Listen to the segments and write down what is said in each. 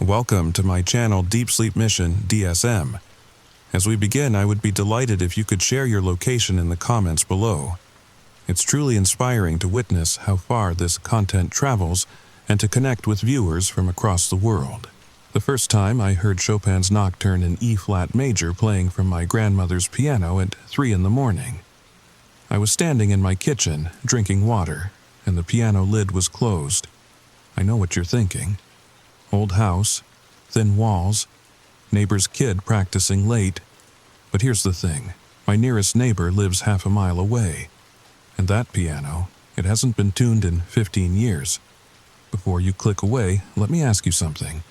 Welcome to my Channel Deep Sleep Mission-DSM. As we begin, I would be delighted if you could share your location in the comments below. It's truly inspiring to witness how far this content travels and to connect with viewers from across the world. The first time I heard Chopin's Nocturne in E-flat major playing from my grandmother's piano at 3 in the morning. I was standing in my kitchen, drinking water, and the piano lid was closed. I know what you're thinking. Old house, thin walls, neighbor's kid practicing late. But here's the thing, my nearest neighbor lives half a mile away. And that piano, it hasn't been tuned in 15 years. Before you click away, let me ask you something.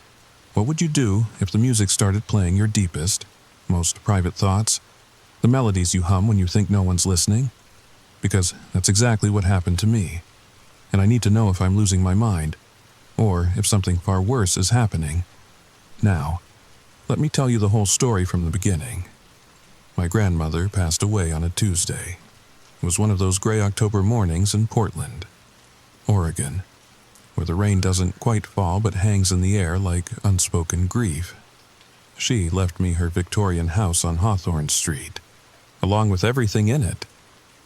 What would you do if the music started playing your deepest, most private thoughts? The melodies you hum when you think no one's listening? Because that's exactly what happened to me. And I need to know if I'm losing my mind, or if something far worse is happening. Now, let me tell you the whole story from the beginning. My grandmother passed away on a Tuesday. It was one of those gray October mornings in Portland, Oregon, where the rain doesn't quite fall but hangs in the air like unspoken grief. She left me her Victorian house on Hawthorne Street, along with everything in it,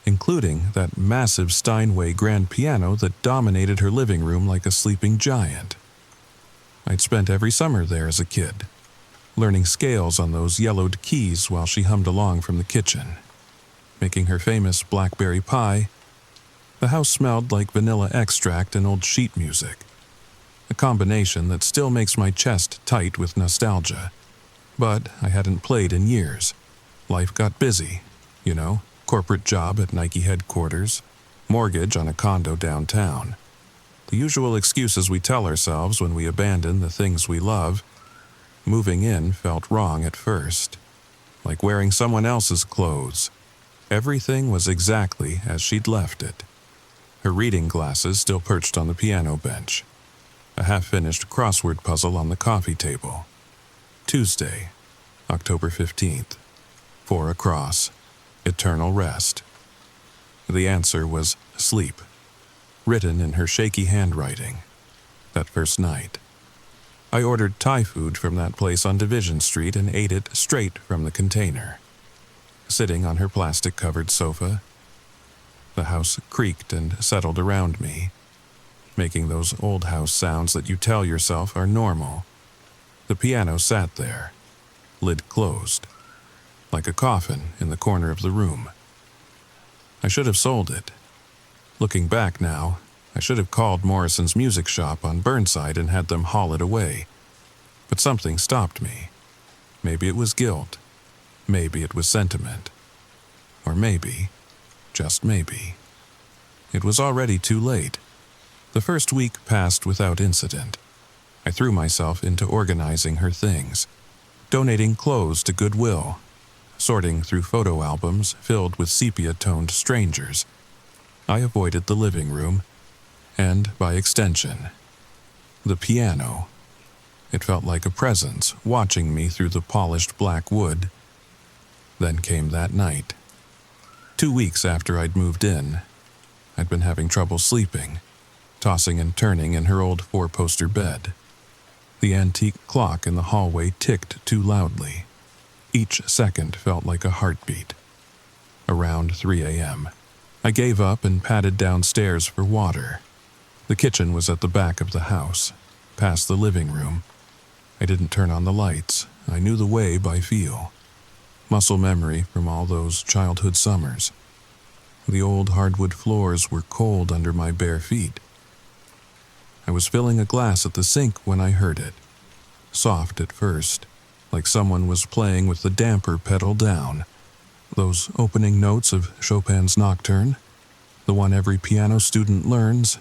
including that massive Steinway grand piano that dominated her living room like a sleeping giant. I'd spent every summer there as a kid, learning scales on those yellowed keys while she hummed along from the kitchen, making her famous blackberry pie. The house smelled like vanilla extract and old sheet music, a combination that still makes my chest tight with nostalgia. But I hadn't played in years. Life got busy, you know. Corporate job at Nike headquarters, mortgage on a condo downtown. The usual excuses we tell ourselves when we abandon the things we love. Moving in felt wrong at first, like wearing someone else's clothes. Everything was exactly as she'd left it. Her reading glasses still perched on the piano bench. A half-finished crossword puzzle on the coffee table. Tuesday, October 15th, 4 across. Eternal rest. The answer was sleep, written in her shaky handwriting. That first night, I ordered Thai food from that place on Division Street and ate it straight from the container. Sitting on her plastic-covered sofa, the house creaked and settled around me, making those old house sounds that you tell yourself are normal. The piano sat there, lid closed, like a coffin in the corner of the room. I should have sold it. Looking back now, I should have called Morrison's music shop on Burnside and had them haul it away. But something stopped me. Maybe it was guilt. Maybe it was sentiment. Or maybe, just maybe, it was already too late. The first week passed without incident. I threw myself into organizing her things, donating clothes to Goodwill, sorting through photo albums filled with sepia-toned strangers. I avoided the living room, and, by extension, the piano. It felt like a presence watching me through the polished black wood. Then came that night. 2 weeks after I'd moved in, I'd been having trouble sleeping, tossing and turning in her old 4-poster bed. The antique clock in the hallway ticked too loudly. Each second felt like a heartbeat. Around 3 a.m., I gave up and padded downstairs for water. The kitchen was at the back of the house, past the living room. I didn't turn on the lights. I knew the way by feel. Muscle memory from all those childhood summers. The old hardwood floors were cold under my bare feet. I was filling a glass at the sink when I heard it. Soft at first, like someone was playing with the damper pedal down. Those opening notes of Chopin's Nocturne, the one every piano student learns.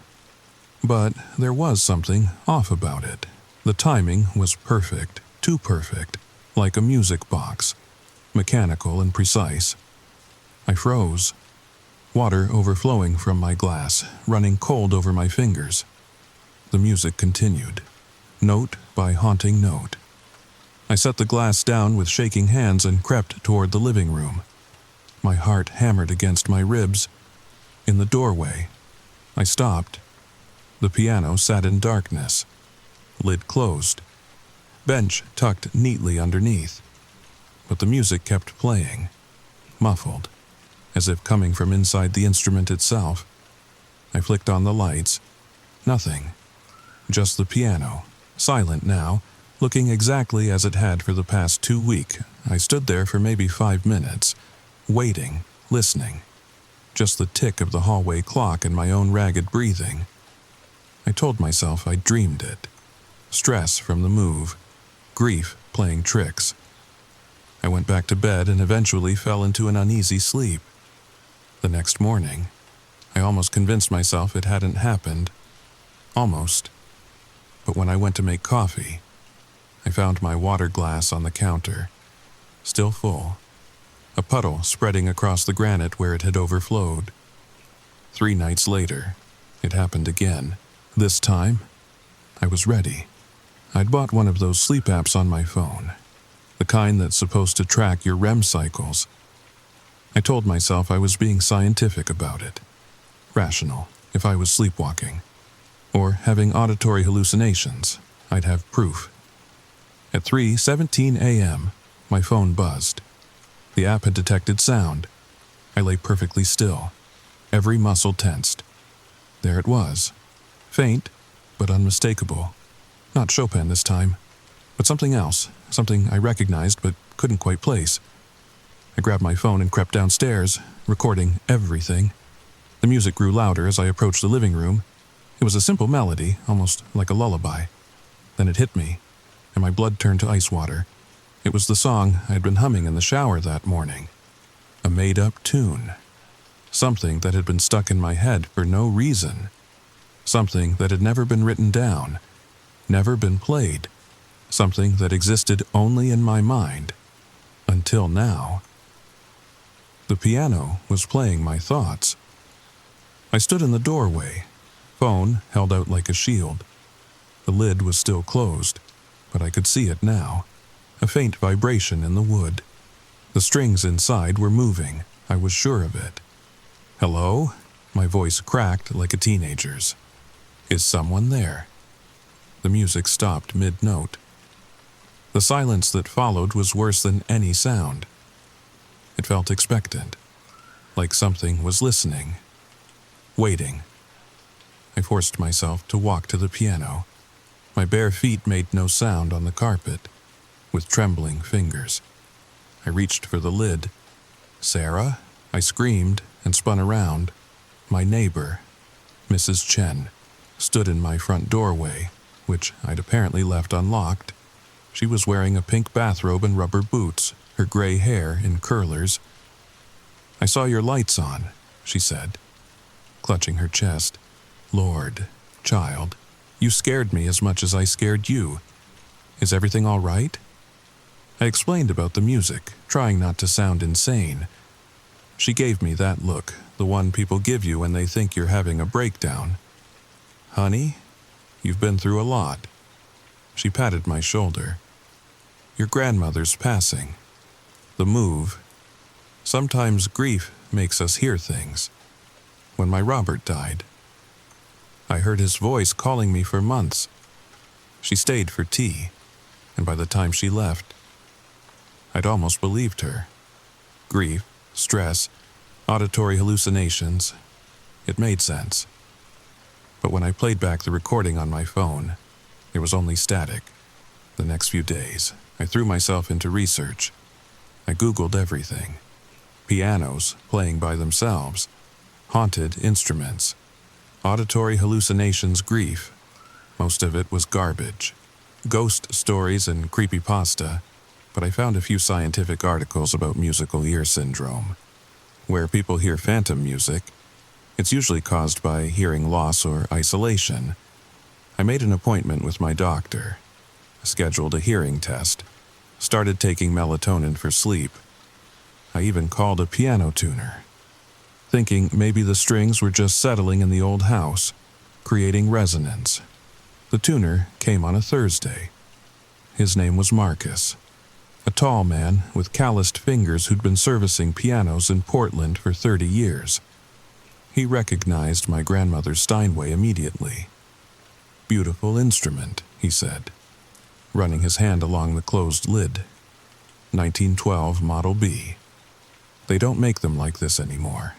But there was something off about it. The timing was perfect, too perfect, like a music box, mechanical and precise. I froze, water overflowing from my glass, running cold over my fingers. The music continued, note by haunting note. I set the glass down with shaking hands and crept toward the living room. My heart hammered against my ribs. In the doorway, I stopped. The piano sat in darkness, lid closed. bench tucked neatly underneath. But the music kept playing, muffled, as if coming from inside the instrument itself. I flicked on the lights. Nothing. Just the piano, silent now, looking exactly as it had for the past 2 weeks. I stood there for maybe 5 minutes, waiting, listening. Just the tick of the hallway clock and my own ragged breathing. I told myself I dreamed it. Stress from the move, grief playing tricks. I went back to bed and eventually fell into an uneasy sleep. The next morning, I almost convinced myself it hadn't happened. Almost. But when I went to make coffee, I found my water glass on the counter, still full, a puddle spreading across the granite where it had overflowed. 3 nights later, it happened again. This time, I was ready. I'd bought one of those sleep apps on my phone, the kind that's supposed to track your REM cycles. I told myself I was being scientific about it, rational if I was sleepwalking, or having auditory hallucinations. I'd have proof. At 3:17 a.m., my phone buzzed. The app had detected sound. I lay perfectly still, every muscle tensed. There it was, faint but unmistakable. Not Chopin this time, but something else, something I recognized but couldn't quite place. I grabbed my phone and crept downstairs, recording everything. The music grew louder as I approached the living room. It was a simple melody, almost like a lullaby. Then it hit me, and my blood turned to ice water. It was the song I had been humming in the shower that morning. A made-up tune. Something that had been stuck in my head for no reason. Something that had never been written down, never been played. Something that existed only in my mind. Until now. The piano was playing my thoughts. I stood in the doorway, phone held out like a shield. The lid was still closed, but I could see it now, a faint vibration in the wood. The strings inside were moving, I was sure of it. "Hello?" My voice cracked like a teenager's. "Is someone there?" The music stopped mid-note. The silence that followed was worse than any sound. It felt expectant, like something was listening, waiting. I forced myself to walk to the piano. My bare feet made no sound on the carpet. With trembling fingers, I reached for the lid. "Sarah?" I screamed and spun around. My neighbor, Mrs. Chen, stood in my front doorway, which I'd apparently left unlocked. She was wearing a pink bathrobe and rubber boots, her gray hair in curlers. "I saw your lights on," she said, clutching her chest. "Lord, child, you scared me as much as I scared you. Is everything all right?" I explained about the music, trying not to sound insane. She gave me that look, the one people give you when they think you're having a breakdown. "Honey, you've been through a lot." She patted my shoulder. "Your grandmother's passing. The move. Sometimes grief makes us hear things. When my Robert died, I heard his voice calling me for months. She stayed for tea, and by the time she left, I'd almost believed her. Grief, stress, auditory hallucinations. It made sense. But when I played back the recording on my phone, it was only static. The next few days, I threw myself into research. I Googled everything. Pianos playing by themselves, haunted instruments, auditory hallucinations, grief. Most of it was garbage. Ghost stories and creepypasta, but I found a few scientific articles about musical ear syndrome. Where people hear phantom music, it's usually caused by hearing loss or isolation. I made an appointment with my doctor, scheduled a hearing test, started taking melatonin for sleep. I even called a piano tuner, thinking maybe the strings were just settling in the old house, creating resonance. The tuner came on a Thursday. His name was Marcus, a tall man with calloused fingers who'd been servicing pianos in Portland for 30 years. He recognized my grandmother's Steinway immediately. "Beautiful instrument," he said. running his hand along the closed lid. 1912 Model B. They don't make them like this anymore.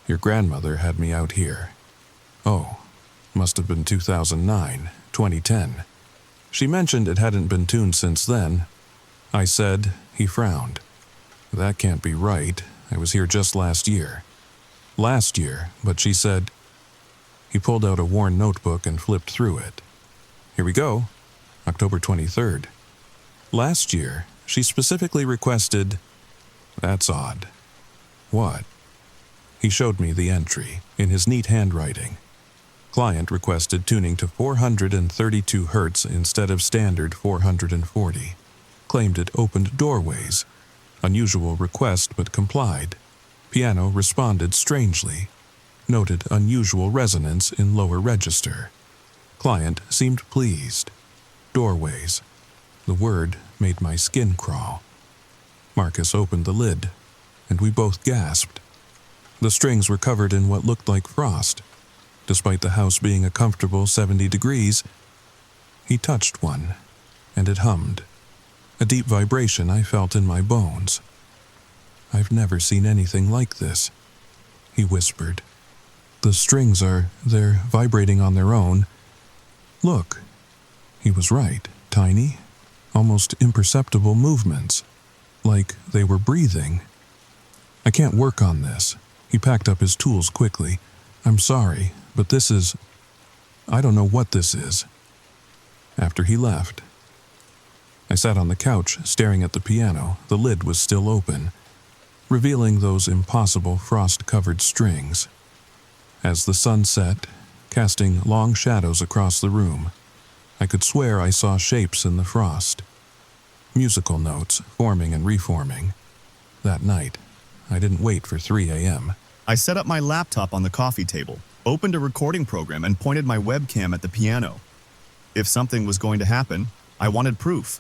Your grandmother had me out here. Oh, must have been 2009, 2010. She mentioned it hadn't been tuned since then. I said. He frowned. That can't be right. I was here just last year. Last year, but she said. He pulled out a worn notebook and flipped through it. Here we go. October 23rd. Last year, she specifically requested. That's odd. What? He showed me the entry in his neat handwriting. Client requested tuning to 432 Hz instead of standard 440. Claimed it opened doorways. Unusual request but complied. Piano responded strangely. Noted unusual resonance in lower register. Client seemed pleased. Doorways. The word made my skin crawl. Marcus opened the lid, and we both gasped. The strings were covered in what looked like frost. Despite the house being a comfortable 70 degrees, he touched one, and it hummed. A deep vibration I felt in my bones. I've never seen anything like this, he whispered. The strings they're vibrating on their own. Look. He was right, tiny, almost imperceptible movements, like they were breathing. I can't work on this. He packed up his tools quickly. I'm sorry, but I don't know what this is. After he left, I sat on the couch, staring at the piano. The lid was still open, revealing those impossible frost-covered strings. As the sun set, casting long shadows across the room, I could swear I saw shapes in the frost. Musical notes forming and reforming. That night, I didn't wait for 3 a.m. I set up my laptop on the coffee table, opened a recording program, and pointed my webcam at the piano. If something was going to happen, I wanted proof.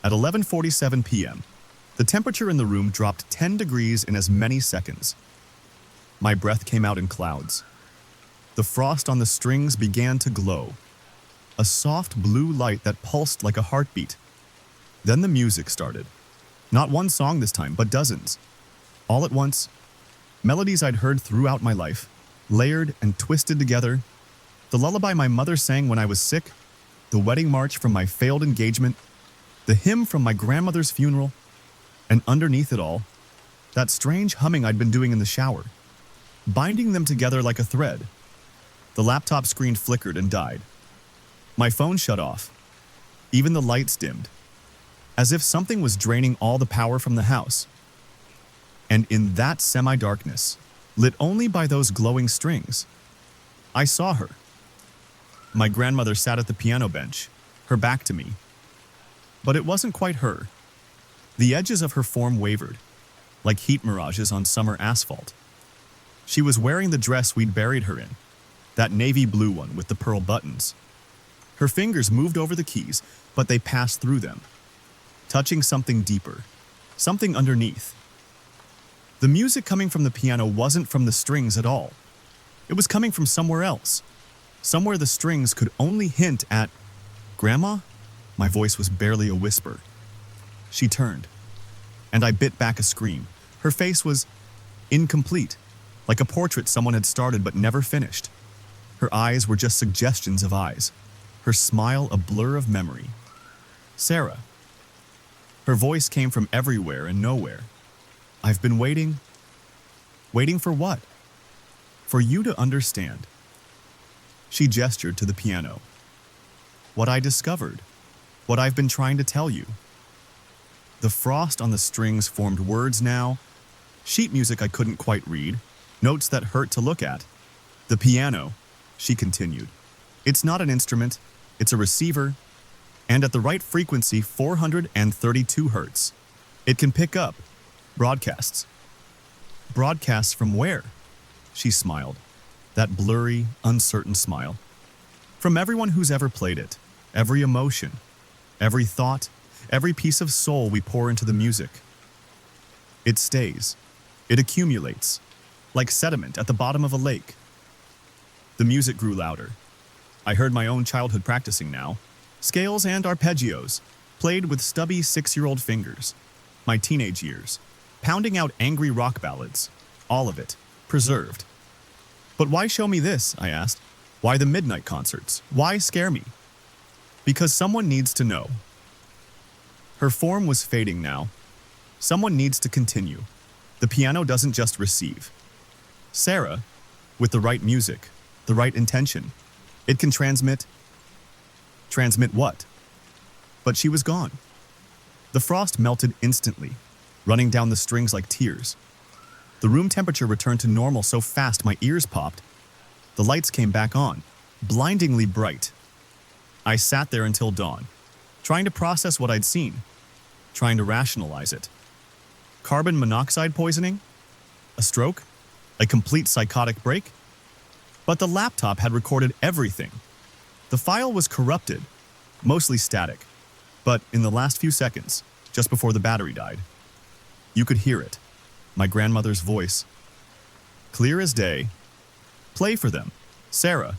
At 11:47 p.m., the temperature in the room dropped 10 degrees in as many seconds. My breath came out in clouds. The frost on the strings began to glow. A soft blue light that pulsed like a heartbeat. Then the music started. Not one song this time, but dozens. All at once, melodies I'd heard throughout my life, layered and twisted together. The lullaby my mother sang when I was sick, the wedding march from my failed engagement, the hymn from my grandmother's funeral, and underneath it all, that strange humming I'd been doing in the shower, binding them together like a thread. The laptop screen flickered and died. My phone shut off. Even the lights dimmed, as if something was draining all the power from the house. And in that semi-darkness, lit only by those glowing strings, I saw her. My grandmother sat at the piano bench, her back to me. But it wasn't quite her. The edges of her form wavered, like heat mirages on summer asphalt. She was wearing the dress we'd buried her in, that navy blue one with the pearl buttons. Her fingers moved over the keys, but they passed through them, touching something deeper, something underneath. The music coming from the piano wasn't from the strings at all. It was coming from somewhere else, somewhere the strings could only hint at. Grandma? My voice was barely a whisper. She turned, and I bit back a scream. Her face was incomplete, like a portrait someone had started but never finished. Her eyes were just suggestions of eyes, her smile a blur of memory. Sarah. Her voice came from everywhere and nowhere. I've been waiting. Waiting for what? For you to understand. She gestured to the piano. What I discovered. What I've been trying to tell you. The frost on the strings formed words now. Sheet music I couldn't quite read. Notes that hurt to look at. The piano, she continued. It's not an instrument. It's a receiver. And at the right frequency, 432 Hz. It can pick up broadcasts. Broadcasts from where? She smiled. That blurry, uncertain smile. From everyone who's ever played it. Every emotion. Every thought. Every piece of soul we pour into the music. It stays. It accumulates. Like sediment at the bottom of a lake. The music grew louder. I heard my own childhood practicing now. Scales and arpeggios, played with stubby 6-year-old fingers. My teenage years, pounding out angry rock ballads. All of it, preserved. But why show me this, I asked. Why the midnight concerts? Why scare me? Because someone needs to know. Her form was fading now. Someone needs to continue. The piano doesn't just receive. Sarah, with the right music, the right intention, it can transmit. Transmit what? But she was gone. The frost melted instantly, running down the strings like tears. The room temperature returned to normal so fast my ears popped. The lights came back on, blindingly bright. I sat there until dawn, trying to process what I'd seen, trying to rationalize it. Carbon monoxide poisoning? A stroke? A complete psychotic break? But the laptop had recorded everything. The file was corrupted, mostly static, but in the last few seconds, just before the battery died, you could hear it, my grandmother's voice. Clear as day. Play for them. Sarah,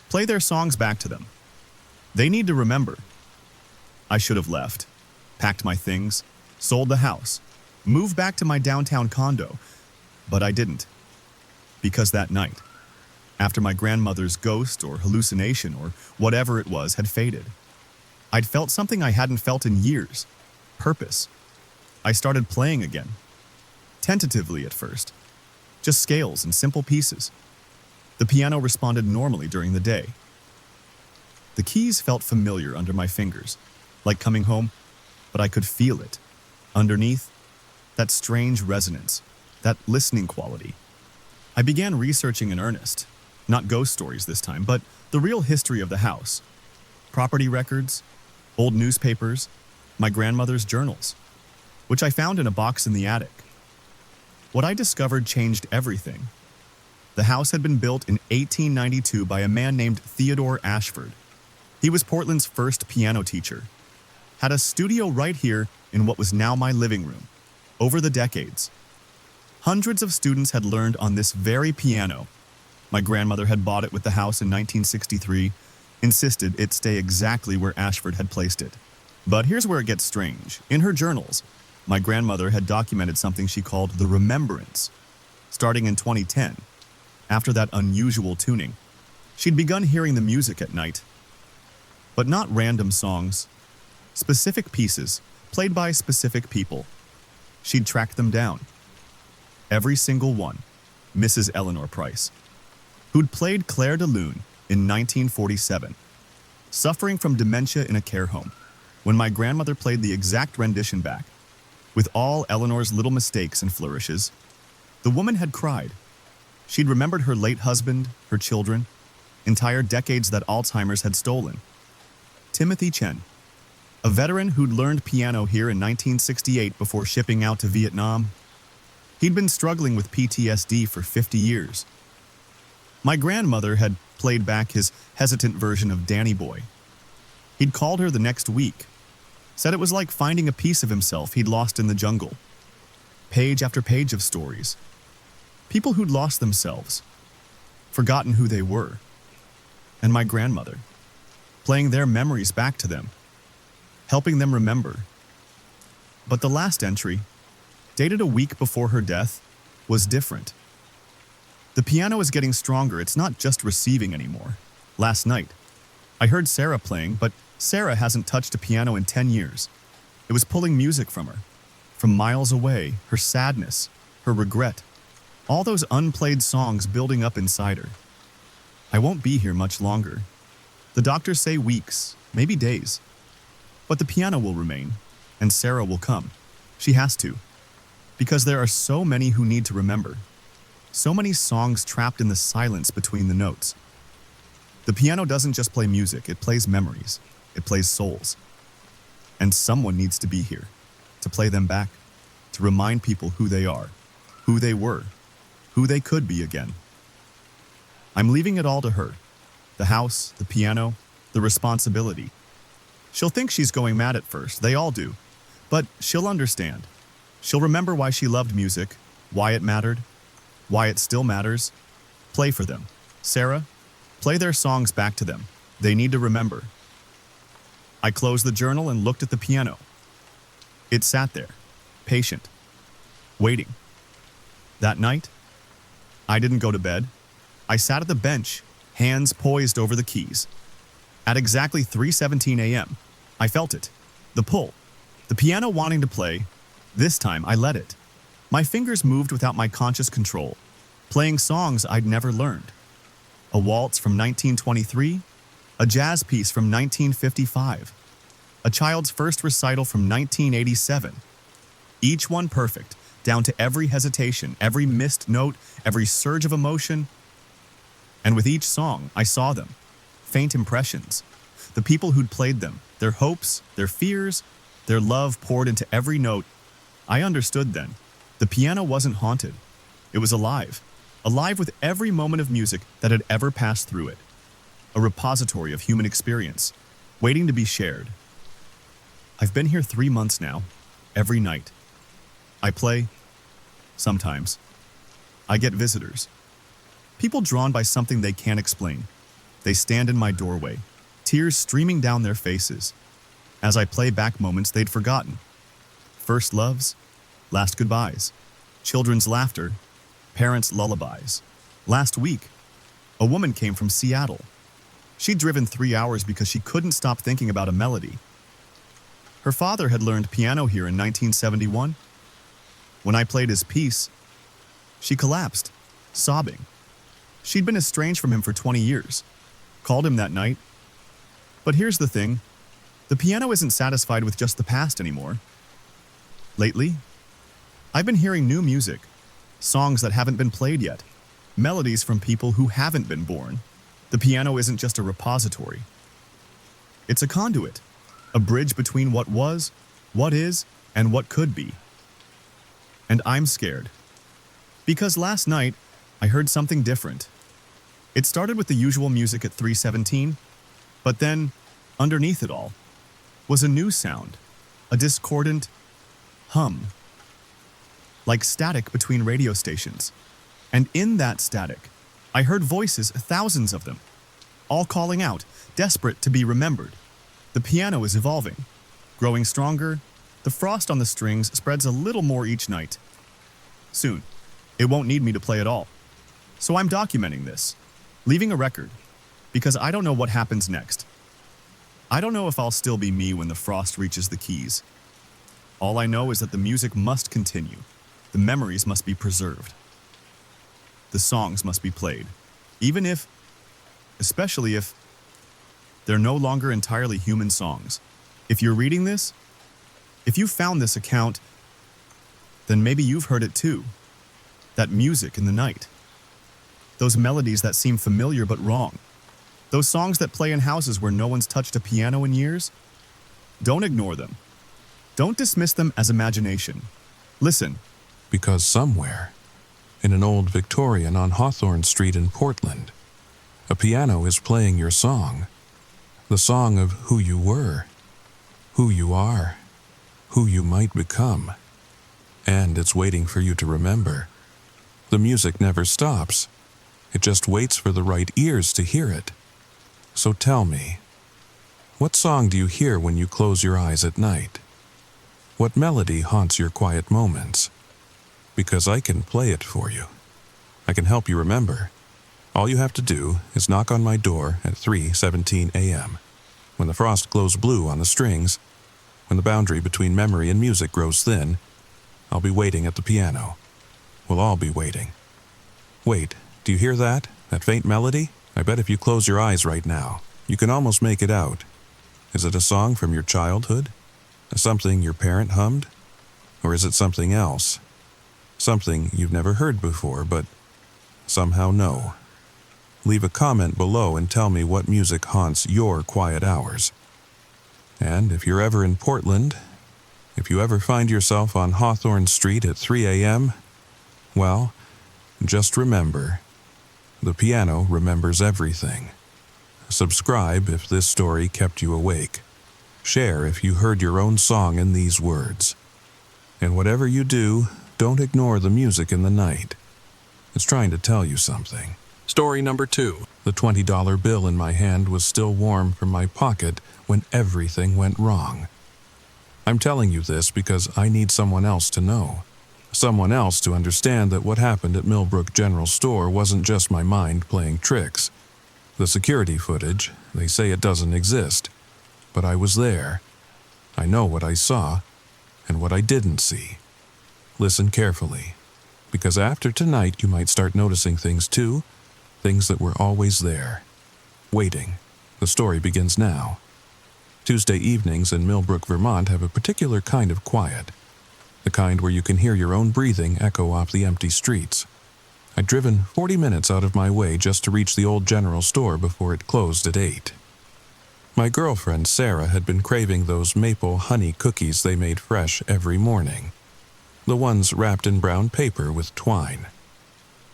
play their songs back to them. They need to remember. I should have left, packed my things, sold the house, moved back to my downtown condo, but I didn't. Because that night, after my grandmother's ghost or hallucination or whatever it was had faded, I'd felt something I hadn't felt in years. Purpose. I started playing again. Tentatively at first. Just scales and simple pieces. The piano responded normally during the day. The keys felt familiar under my fingers, like coming home, but I could feel it. Underneath, that strange resonance, that listening quality. I began researching in earnest, not ghost stories this time, but the real history of the house. Property records, old newspapers, my grandmother's journals, which I found in a box in the attic. What I discovered changed everything. The house had been built in 1892 by a man named Theodore Ashford. He was Portland's first piano teacher. Had a studio right here in what was now my living room. Over the decades, hundreds of students had learned on this very piano. My grandmother had bought it with the house in 1963, insisted it stay exactly where Ashford had placed it. But here's where it gets strange. In her journals, my grandmother had documented something she called the remembrance. Starting in 2010, after that unusual tuning, she'd begun hearing the music at night. But not random songs, specific pieces played by specific people. She'd tracked them down. Every single one, Mrs. Eleanor Price, who'd played Claire de Lune in 1947, suffering from dementia in a care home, when my grandmother played the exact rendition back, with all Eleanor's little mistakes and flourishes. The woman had cried. She'd remembered her late husband, her children, entire decades that Alzheimer's had stolen. Timothy Chen, a veteran who'd learned piano here in 1968 before shipping out to Vietnam. He'd been struggling with PTSD for 50 years. My grandmother had played back his hesitant version of Danny Boy. He'd called her the next week, said it was like finding a piece of himself he'd lost in the jungle. Page after page of stories. People who'd lost themselves, forgotten who they were. And my grandmother, playing their memories back to them, helping them remember. But the last entry, dated a week before her death, was different. The piano is getting stronger. It's not just receiving anymore. Last night, I heard Sarah playing, but Sarah hasn't touched a piano in 10 years. It was pulling music from her, from miles away, her sadness, her regret, all those unplayed songs building up inside her. I won't be here much longer. The doctors say weeks, maybe days. But the piano will remain, and Sarah will come. She has to. Because there are so many who need to remember. So many songs trapped in the silence between the notes. The piano doesn't just play music, it plays memories. It plays souls. And someone needs to be here, to play them back, to remind people who they are, who they were, who they could be again. I'm leaving it all to her. The house, the piano, the responsibility. She'll think she's going mad at first, they all do. But she'll understand. She'll remember why she loved music, why it mattered, why it still matters. Play for them. Sarah, play their songs back to them. They need to remember. I closed the journal and looked at the piano. It sat there, patient, waiting. That night, I didn't go to bed. I sat at the bench, hands poised over the keys. At exactly 3:17 a.m., I felt it, the pull, the piano wanting to play. This time, I let it. My fingers moved without my conscious control, playing songs I'd never learned. A waltz from 1923, a jazz piece from 1955, a child's first recital from 1987. Each one perfect, down to every hesitation, every missed note, every surge of emotion. And with each song, I saw them, faint impressions, the people who'd played them, their hopes, their fears, their love poured into every note. I understood then. The piano wasn't haunted. It was alive, alive with every moment of music that had ever passed through it. A repository of human experience, waiting to be shared. I've been here 3 months now, every night. I play, sometimes. I get visitors. People drawn by something they can't explain. They stand in my doorway, tears streaming down their faces, as I play back moments they'd forgotten. First loves, last goodbyes, children's laughter, parents' lullabies. Last week, a woman came from Seattle. She'd driven 3 hours because she couldn't stop thinking about a melody. Her father had learned piano here in 1971. When I played his piece, she collapsed, sobbing. She'd been estranged from him for 20 years. Called him that night. But here's the thing. The piano isn't satisfied with just the past anymore. Lately, I've been hearing new music, songs that haven't been played yet, melodies from people who haven't been born. The piano isn't just a repository. It's a conduit, a bridge between what was, what is, and what could be. And I'm scared. Because last night, I heard something different. It started with the usual music at 3:17, but then, underneath it all, was a new sound, a discordant hum, like static between radio stations. And in that static, I heard voices, thousands of them, all calling out, desperate to be remembered. The piano is evolving, growing stronger. The frost on the strings spreads a little more each night. Soon, it won't need me to play at all. So I'm documenting this, leaving a record, because I don't know what happens next. I don't know if I'll still be me when the frost reaches the keys. All I know is that the music must continue. The memories must be preserved. The songs must be played, even if, especially if, they're no longer entirely human songs. If you're reading this, if you found this account, then maybe you've heard it too. That music in the night. Those melodies that seem familiar but wrong. Those songs that play in houses where no one's touched a piano in years. Don't ignore them. Don't dismiss them as imagination. Listen. Because somewhere, in an old Victorian on Hawthorne Street in Portland, a piano is playing your song. The song of who you were, who you are, who you might become. And it's waiting for you to remember. The music never stops. It just waits for the right ears to hear it. So tell me, what song do you hear when you close your eyes at night? What melody haunts your quiet moments? Because I can play it for you. I can help you remember. All you have to do is knock on my door at 3:17 a.m. When the frost glows blue on the strings, when the boundary between memory and music grows thin, I'll be waiting at the piano. We'll all be waiting. Wait, do you hear that? That faint melody? I bet if you close your eyes right now, you can almost make it out. Is it a song from your childhood? Something your parent hummed? Or is it something else? Something you've never heard before, but somehow know. Leave a comment below and tell me what music haunts your quiet hours. And if you're ever in Portland, if you ever find yourself on Hawthorne Street at 3 a.m., well, just remember, the piano remembers everything. Subscribe if this story kept you awake. Share if you heard your own song in these words. And whatever you do, don't ignore the music in the night. It's trying to tell you something. Story number 2. The $20 bill in my hand was still warm from my pocket when everything went wrong. I'm telling you this because I need someone else to know. Someone else to understand that what happened at Millbrook General Store wasn't just my mind playing tricks. The security footage, they say it doesn't exist. But I was there. I know what I saw and what I didn't see. Listen carefully, because after tonight you might start noticing things too, things that were always there. Waiting. The story begins now. Tuesday evenings in Millbrook, Vermont have a particular kind of quiet. The kind where you can hear your own breathing echo off the empty streets. I'd driven 40 minutes out of my way just to reach the old general store before it closed at 8. My girlfriend Sarah had been craving those maple honey cookies they made fresh every morning. The ones wrapped in brown paper with twine.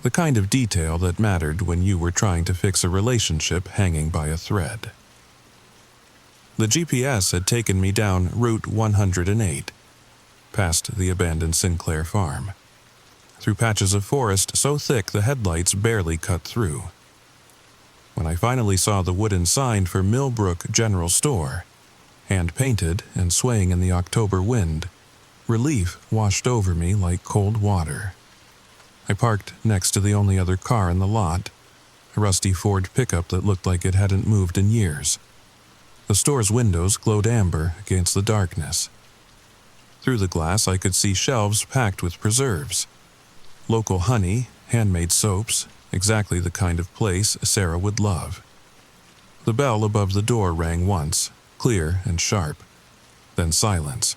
The kind of detail that mattered when you were trying to fix a relationship hanging by a thread. The GPS had taken me down Route 108, past the abandoned Sinclair farm, through patches of forest so thick the headlights barely cut through. When I finally saw the wooden sign for Millbrook General Store, hand-painted and swaying in the October wind, relief washed over me like cold water. I parked next to the only other car in the lot, a rusty Ford pickup that looked like it hadn't moved in years. The store's windows glowed amber against the darkness. Through the glass I could see shelves packed with preserves. Local honey, handmade soaps, exactly the kind of place Sarah would love. The bell above the door rang once, clear and sharp. Then silence.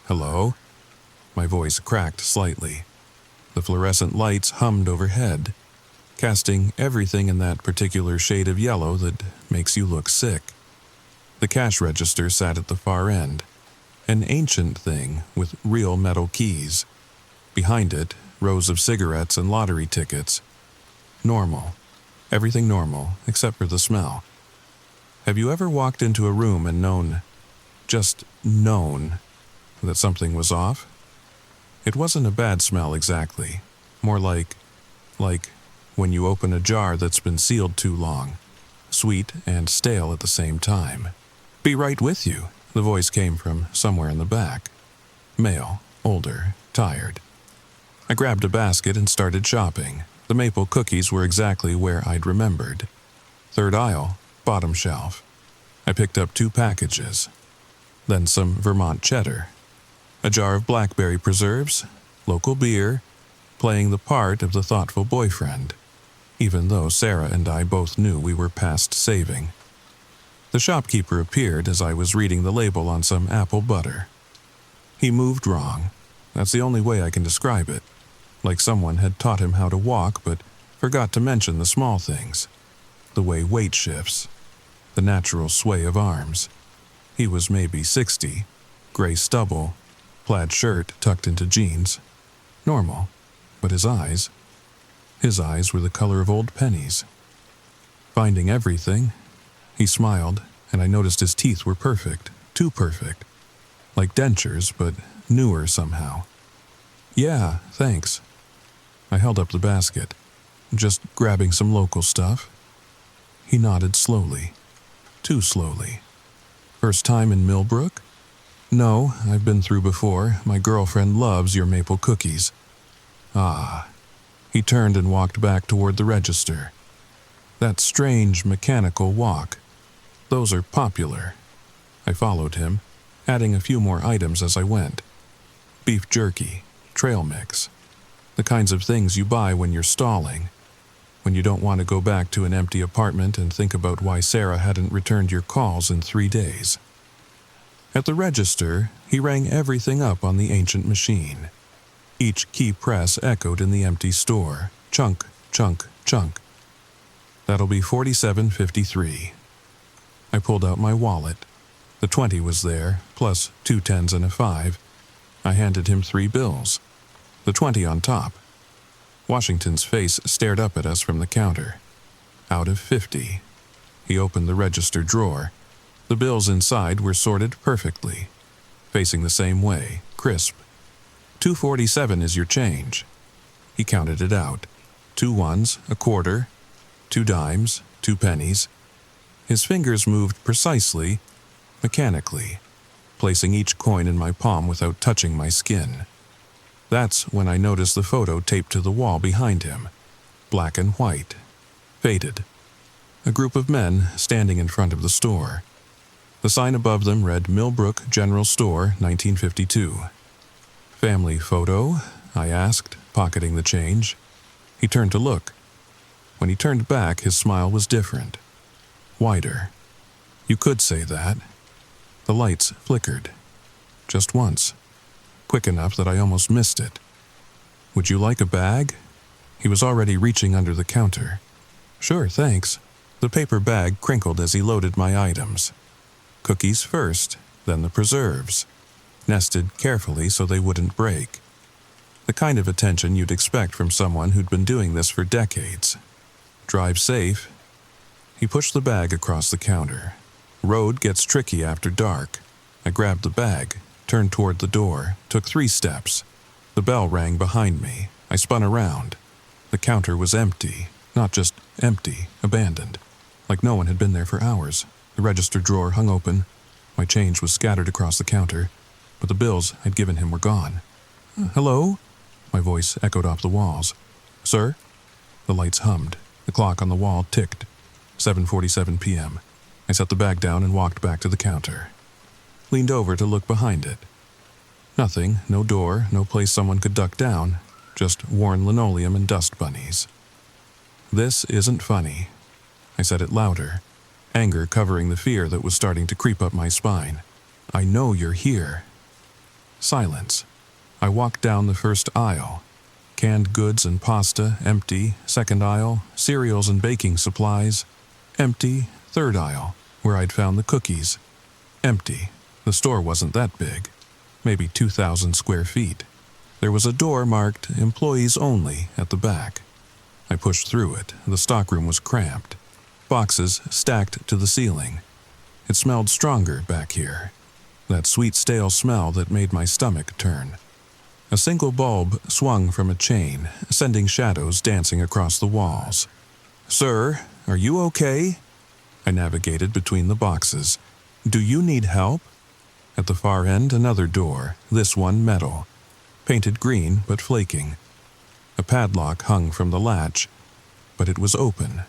Hello? My voice cracked slightly. The fluorescent lights hummed overhead, casting everything in that particular shade of yellow that makes you look sick. The cash register sat at the far end, an ancient thing with real metal keys. Behind it, rows of cigarettes and lottery tickets. Normal. Everything normal, except for the smell. Have you ever walked into a room and known, just known, that something was off? It wasn't a bad smell exactly. More like when you open a jar that's been sealed too long. Sweet and stale at the same time. Be right with you, the voice came from somewhere in the back. Male, older, tired. I grabbed a basket and started shopping. The maple cookies were exactly where I'd remembered. Third aisle, bottom shelf. I picked up 2 packages. Then some Vermont cheddar. A jar of blackberry preserves, local beer, playing the part of the thoughtful boyfriend, even though Sarah and I both knew we were past saving. The shopkeeper appeared as I was reading the label on some apple butter. He moved wrong. That's the only way I can describe it. Like someone had taught him how to walk but forgot to mention the small things. The way weight shifts. The natural sway of arms. He was maybe 60, gray stubble, plaid shirt tucked into jeans. Normal, but his eyes were the color of old pennies. Finding everything, he smiled, and I noticed his teeth were perfect, too perfect. Like dentures, but newer somehow. Yeah, thanks. I held up the basket, just grabbing some local stuff. He nodded slowly, too slowly. First time in Millbrook? No, I've been through before. My girlfriend loves your maple cookies. Ah. He turned and walked back toward the register. That strange mechanical walk. Those are popular. I followed him, adding a few more items as I went. Beef jerky, trail mix. The kinds of things you buy when you're stalling. When you don't want to go back to an empty apartment and think about why Sarah hadn't returned your calls in 3 days. At the register, he rang everything up on the ancient machine. Each key press echoed in the empty store. Chunk, chunk, chunk. That'll be $47.53. I pulled out my wallet. The 20 was there, plus 2 10s and a 5. I handed him 3 bills. The 20 on top. Washington's face stared up at us from the counter. Out of 50. He opened the register drawer. The bills inside were sorted perfectly, facing the same way, crisp. $2.47 is your change. He counted it out. 2 ones, a quarter, 2 dimes, 2 pennies. His fingers moved precisely, mechanically, placing each coin in my palm without touching my skin. That's when I noticed the photo taped to the wall behind him, black and white, faded. A group of men standing in front of the store. The sign above them read Millbrook General Store, 1952. "Family photo?" I asked, pocketing the change. He turned to look. When he turned back, his smile was different. Wider. You could say that. The lights flickered. Just once. Quick enough that I almost missed it. "Would you like a bag?" He was already reaching under the counter. "Sure, thanks." The paper bag crinkled as he loaded my items. Cookies first, then the preserves, nested carefully so they wouldn't break. The kind of attention you'd expect from someone who'd been doing this for decades. "Drive safe." He pushed the bag across the counter. "Road gets tricky after dark." I grabbed the bag, turned toward the door, took 3 steps. The bell rang behind me. I spun around. The counter was empty. Not just empty, abandoned. Like no one had been there for hours. The register drawer hung open. My change was scattered across the counter, but the bills I'd given him were gone. "Hello?" My voice echoed off the walls. "Sir?" The lights hummed. The clock on the wall ticked. 7:47 p.m. I set the bag down and walked back to the counter. Leaned over to look behind it. Nothing, no door, no place someone could duck down, just worn linoleum and dust bunnies. "This isn't funny." I said it louder, anger covering the fear that was starting to creep up my spine. "I know you're here." Silence. I walked down the first aisle. Canned goods and pasta, empty. Second aisle, cereals and baking supplies, empty. Third aisle, where I'd found the cookies, empty. The store wasn't that big, maybe 2,000 square feet. There was a door marked "Employees Only" at the back. I pushed through it. The stockroom was cramped. Boxes stacked to the ceiling. It smelled stronger back here. That sweet stale smell that made my stomach turn. A single bulb swung from a chain, sending shadows dancing across the walls. "Sir, are you okay?" I navigated between the boxes. "Do you need help?" At the far end, another door, this one metal. Painted green, but flaking. A padlock hung from the latch, but it was open.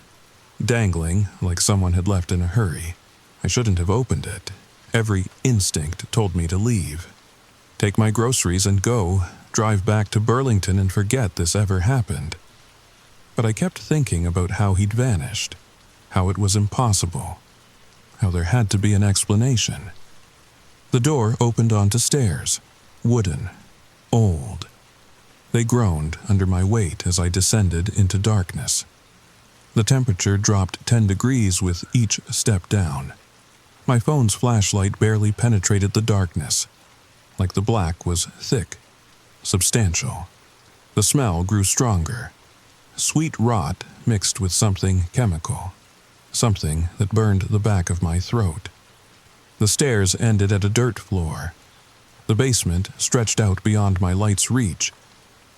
Dangling, like someone had left in a hurry. I shouldn't have opened it. Every instinct told me to leave. Take my groceries and go, drive back to Burlington and forget this ever happened. But I kept thinking about how he'd vanished, how it was impossible, how there had to be an explanation. The door opened onto stairs, wooden, old. They groaned under my weight as I descended into darkness. The temperature dropped 10 degrees with each step down. My phone's flashlight barely penetrated the darkness, like the black was thick, substantial. The smell grew stronger. Sweet rot mixed with something chemical, something that burned the back of my throat. The stairs ended at a dirt floor. The basement stretched out beyond my light's reach.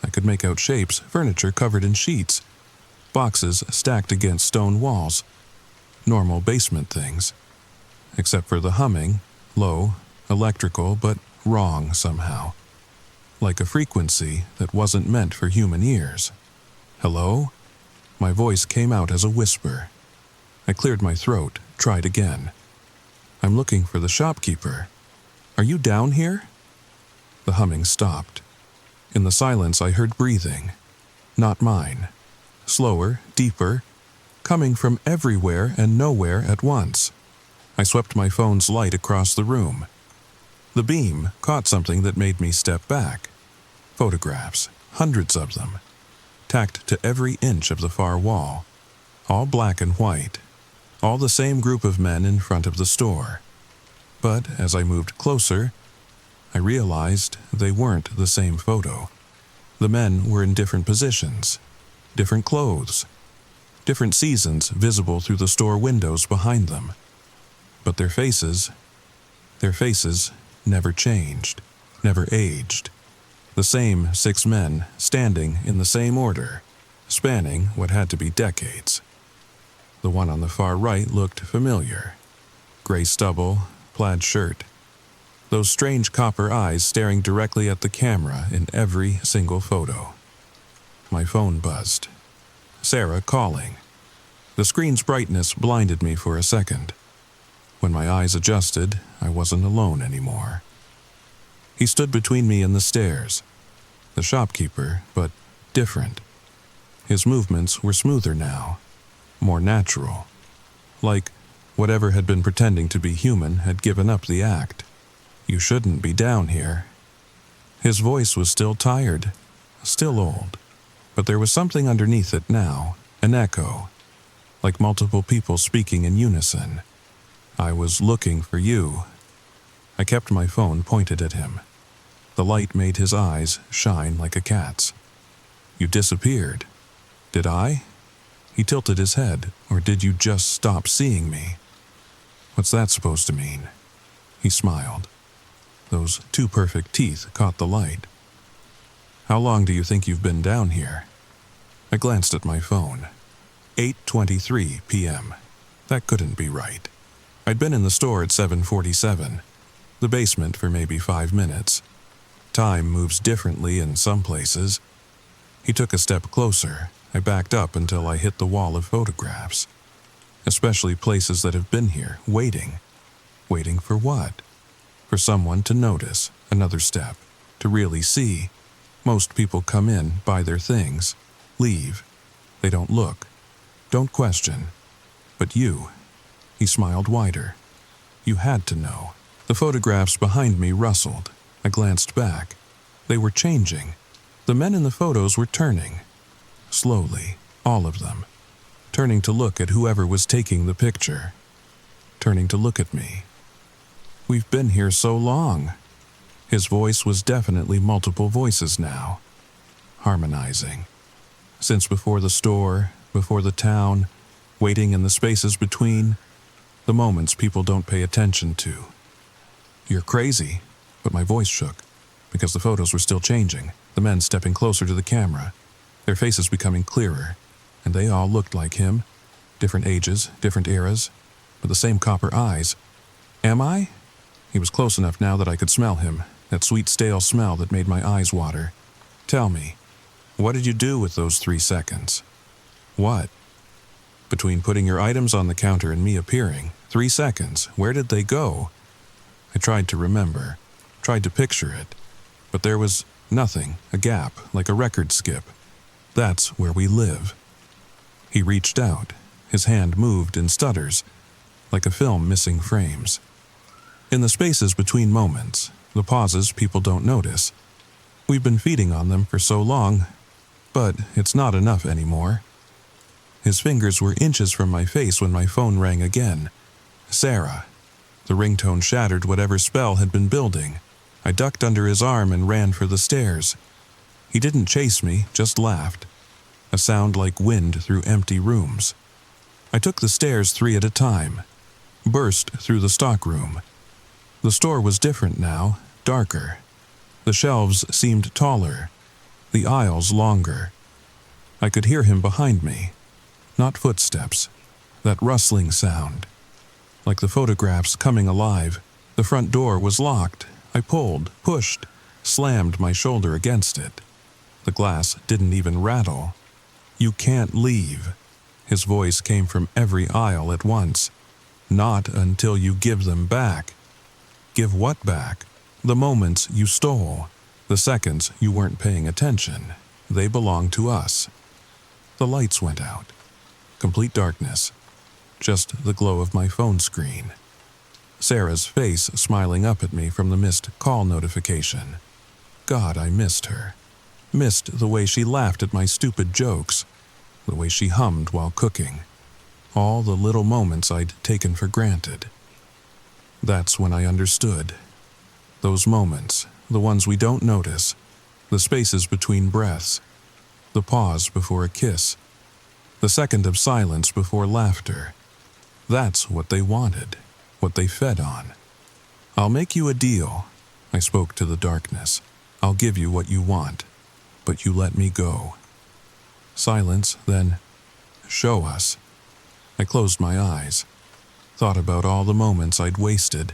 I could make out shapes, furniture covered in sheets, boxes stacked against stone walls. Normal basement things. Except for the humming, low, electrical, but wrong somehow. Like a frequency that wasn't meant for human ears. "Hello?" My voice came out as a whisper. I cleared my throat, tried again. "I'm looking for the shopkeeper. Are you down here?" The humming stopped. In the silence I heard breathing. Not mine. Slower, deeper, coming from everywhere and nowhere at once. I swept my phone's light across the room. The beam caught something that made me step back. Photographs, hundreds of them, tacked to every inch of the far wall, all black and white, all the same group of men in front of the store. But as I moved closer, I realized they weren't the same photo. The men were in different positions, different clothes, different seasons visible through the store windows behind them. But their faces never changed, never aged. The same 6 men standing in the same order, spanning what had to be decades. The one on the far right looked familiar. Gray stubble, plaid shirt. Those strange copper eyes staring directly at the camera in every single photo. My phone buzzed. Sarah calling. The screen's brightness blinded me for a second. When my eyes adjusted, I wasn't alone anymore. He stood between me and the stairs. The shopkeeper, but different. His movements were smoother now, more natural. Like whatever had been pretending to be human had given up the act. You shouldn't be down here. His voice was still tired, still old, but there was something underneath it now, an echo, like multiple people speaking in unison. I was looking for you. I kept my phone pointed at him. The light made his eyes shine like a cat's. You disappeared. Did I? He tilted his head, or did you just stop seeing me? What's that supposed to mean? He smiled. Those two perfect teeth caught the light. How long do you think you've been down here? I glanced at my phone. 8:23 p.m. That couldn't be right. I'd been in the store at 7:47, the basement for maybe 5 minutes. Time moves differently in some places. He took a step closer. I backed up until I hit the wall of photographs. Especially places that have been here, waiting. Waiting for what? For someone to notice, another step, to really see. Most people come in, buy their things, leave. They don't look, don't question. But you, he smiled wider. You had to know. The photographs behind me rustled. I glanced back. They were changing. The men in the photos were turning. Slowly, all of them. Turning to look at whoever was taking the picture. Turning to look at me. We've been here so long. His voice was definitely multiple voices now. Harmonizing. Since before the store, before the town, waiting in the spaces between, the moments people don't pay attention to. You're crazy, but my voice shook, because the photos were still changing, the men stepping closer to the camera, their faces becoming clearer, and they all looked like him, different ages, different eras, but the same copper eyes. Am I? He was close enough now that I could smell him, that sweet stale smell that made my eyes water. Tell me, what did you do with those 3 seconds? What? Between putting your items on the counter and me appearing, 3 seconds, where did they go? I tried to remember, tried to picture it, but there was nothing, a gap, like a record skip. That's where we live. He reached out. His hand moved in stutters, like a film missing frames. In the spaces between moments, the pauses people don't notice. We've been feeding on them for so long, but it's not enough anymore. His fingers were inches from my face when my phone rang again. Sarah. The ringtone shattered whatever spell had been building. I ducked under his arm and ran for the stairs. He didn't chase me, just laughed. A sound like wind through empty rooms. I took the stairs 3 at a time. Burst through the stockroom. The store was different now, darker. The shelves seemed taller, the aisles longer. I could hear him behind me. Not footsteps, that rustling sound. Like the photographs coming alive, the front door was locked. I pulled, pushed, slammed my shoulder against it. The glass didn't even rattle. You can't leave. His voice came from every aisle at once. Not until you give them back. Give what back? The moments you stole. The seconds you weren't paying attention. They belong to us. The lights went out. Complete darkness. Just the glow of my phone screen. Sarah's face smiling up at me from the missed call notification. God, I missed her. Missed the way she laughed at my stupid jokes. The way she hummed while cooking. All the little moments I'd taken for granted. That's when I understood. Those moments, the ones we don't notice, the spaces between breaths, the pause before a kiss, the second of silence before laughter. That's what they wanted, what they fed on. I'll make you a deal, I spoke to the darkness. I'll give you what you want, but you let me go. Silence, then, show us. I closed my eyes, thought about all the moments I'd wasted,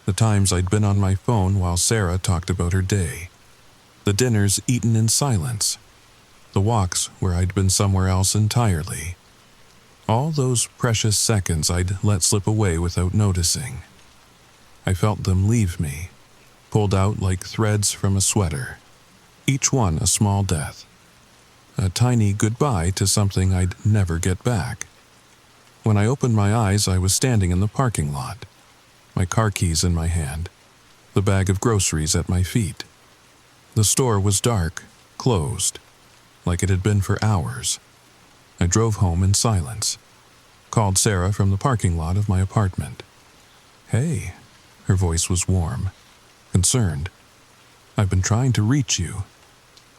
the times I'd been on my phone while Sarah talked about her day, the dinners eaten in silence, the walks where I'd been somewhere else entirely. All those precious seconds I'd let slip away without noticing. I felt them leave me, pulled out like threads from a sweater, each one a small death, a tiny goodbye to something I'd never get back. When I opened my eyes, I was standing in the parking lot, my car keys in my hand, the bag of groceries at my feet. The store was dark, closed, like it had been for hours. I drove home in silence, called Sarah from the parking lot of my apartment. "Hey," her voice was warm, concerned. "I've been trying to reach you.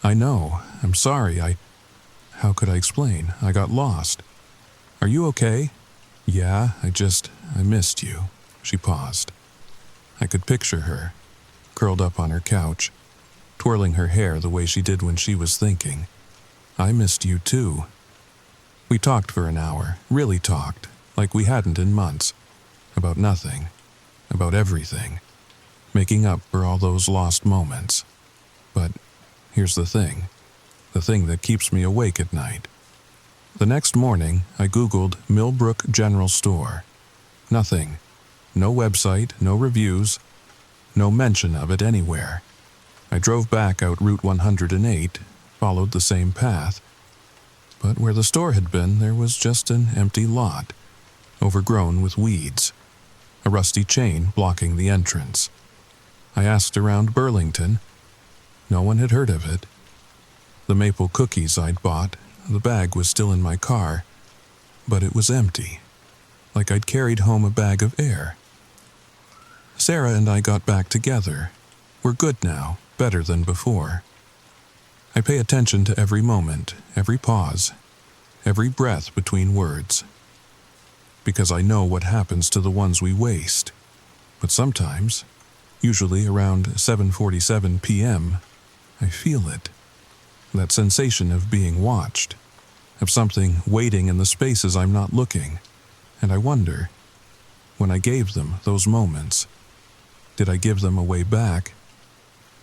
I know, I'm sorry, How could I explain? I got lost. Are you okay?" "Yeah, I missed you." She paused. I could picture her, curled up on her couch, twirling her hair the way she did when she was thinking. "I missed you too." We talked for an hour, really talked, like we hadn't in months, about nothing, about everything, making up for all those lost moments. But here's the thing that keeps me awake at night. The next morning, I Googled Millbrook General Store. Nothing. No website, no reviews, no mention of it anywhere. I drove back out Route 108, followed the same path. But where the store had been, there was just an empty lot, overgrown with weeds, a rusty chain blocking the entrance. I asked around Burlington. No one had heard of it. The maple cookies I'd bought, the bag was still in my car, but it was empty, like I'd carried home a bag of air. Sarah and I got back together. We're good now, better than before. I pay attention to every moment, every pause, every breath between words, because I know what happens to the ones we waste. But sometimes, usually around 7:47 p.m., I feel it. That sensation of being watched, of something waiting in the spaces I'm not looking. And I wonder, when I gave them those moments, did I give them away back?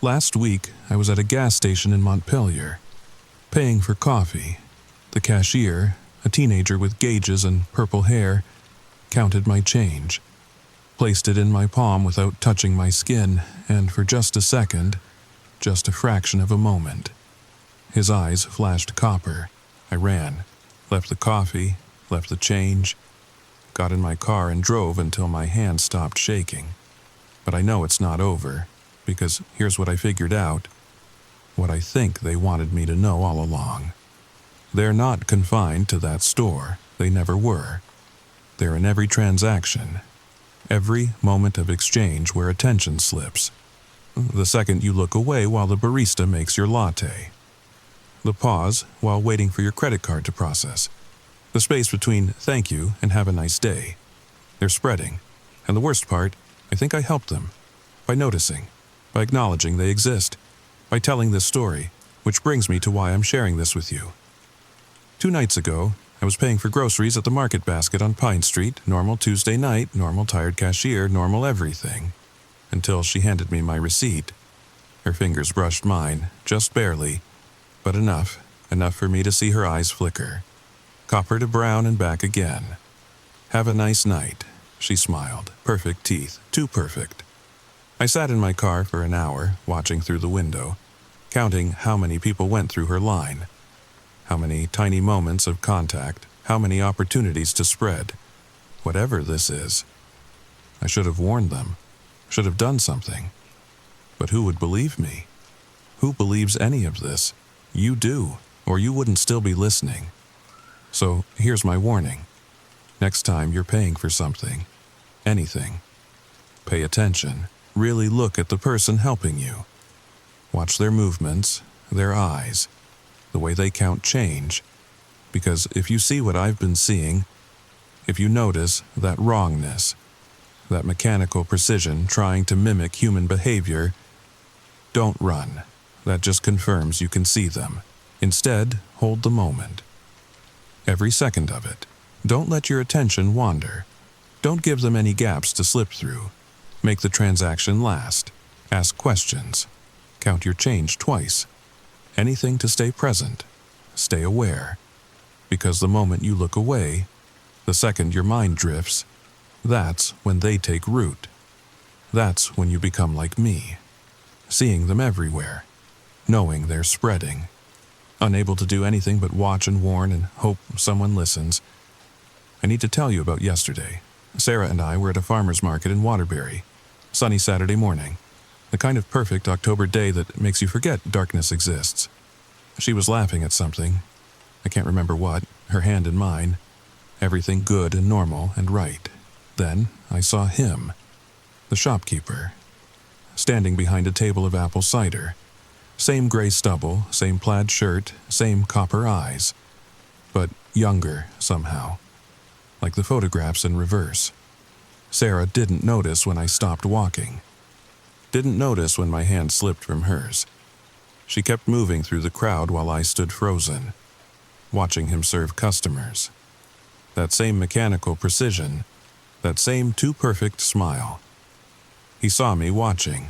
Last week, I was at a gas station in Montpelier, paying for coffee. The cashier, a teenager with gauges and purple hair, counted my change, placed it in my palm without touching my skin, and for just a second, just a fraction of a moment, his eyes flashed copper. I ran, left the coffee, left the change, got in my car and drove until my hand stopped shaking. But I know it's not over, because here's what I figured out, what I think they wanted me to know all along. They're not confined to that store. They never were. They're in every transaction, every moment of exchange where attention slips. The second you look away while the barista makes your latte. The pause while waiting for your credit card to process. The space between thank you and have a nice day. They're spreading. And the worst part, I think I helped them. By noticing, by acknowledging they exist, by telling this story, which brings me to why I'm sharing this with you. 2 nights ago, I was paying for groceries at the Market Basket on Pine Street, normal Tuesday night, normal tired cashier, normal everything. Until she handed me my receipt. Her fingers brushed mine, just barely, but enough for me to see her eyes flicker. Copper to brown and back again. "Have a nice night," she smiled. Perfect teeth, too perfect. I sat in my car for an hour, watching through the window, counting how many people went through her line. How many tiny moments of contact, how many opportunities to spread. Whatever this is. I should have warned them, should have done something. But who would believe me? Who believes any of this? You do, or you wouldn't still be listening. So here's my warning. Next time you're paying for something, anything, pay attention. Really look at the person helping you. Watch their movements, their eyes, the way they count change. Because if you see what I've been seeing, if you notice that wrongness, that mechanical precision trying to mimic human behavior, don't run. That just confirms you can see them. Instead, hold the moment. Every second of it. Don't let your attention wander. Don't give them any gaps to slip through. Make the transaction last. Ask questions. Count your change twice. Anything to stay present. Stay aware. Because the moment you look away, the second your mind drifts, that's when they take root. That's when you become like me, seeing them everywhere, knowing they're spreading, unable to do anything but watch and warn and hope someone listens. I need to tell you about yesterday. Sarah and I were at a farmer's market in Waterbury. Sunny Saturday morning. The kind of perfect October day that makes you forget darkness exists. She was laughing at something. I can't remember what, her hand in mine. Everything good and normal and right. Then I saw him, the shopkeeper, standing behind a table of apple cider. Same gray stubble, same plaid shirt, same copper eyes. But younger somehow. Like the photographs in reverse. Sarah didn't notice when I stopped walking. Didn't notice when my hand slipped from hers. She kept moving through the crowd while I stood frozen, watching him serve customers. That same mechanical precision, that same too-perfect smile. He saw me watching,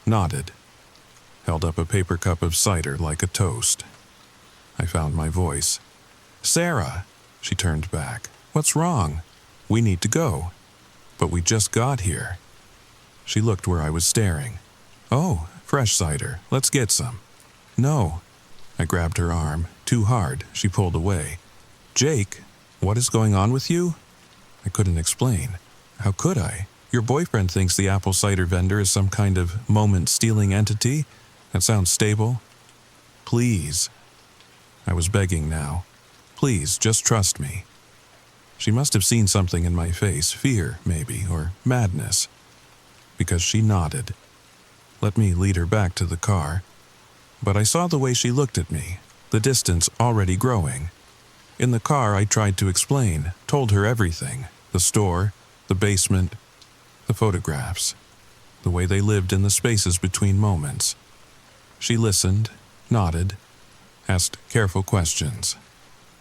nodded, held up a paper cup of cider like a toast. I found my voice. "Sarah," she turned back. "What's wrong? We need to go." "But we just got here." She looked where I was staring. "Oh, fresh cider. Let's get some." "No." I grabbed her arm. Too hard. She pulled away. "Jake, what is going on with you?" I couldn't explain. How could I? Your boyfriend thinks the apple cider vendor is some kind of moment-stealing entity? That sounds stable. Please. I was begging now. Please, just trust me. She must have seen something in my face, fear, maybe, or madness. Because she nodded. Let me lead her back to the car. But I saw the way she looked at me, the distance already growing. In the car, I tried to explain, told her everything. The store, the basement, the photographs, the way they lived in the spaces between moments. She listened, nodded, asked careful questions.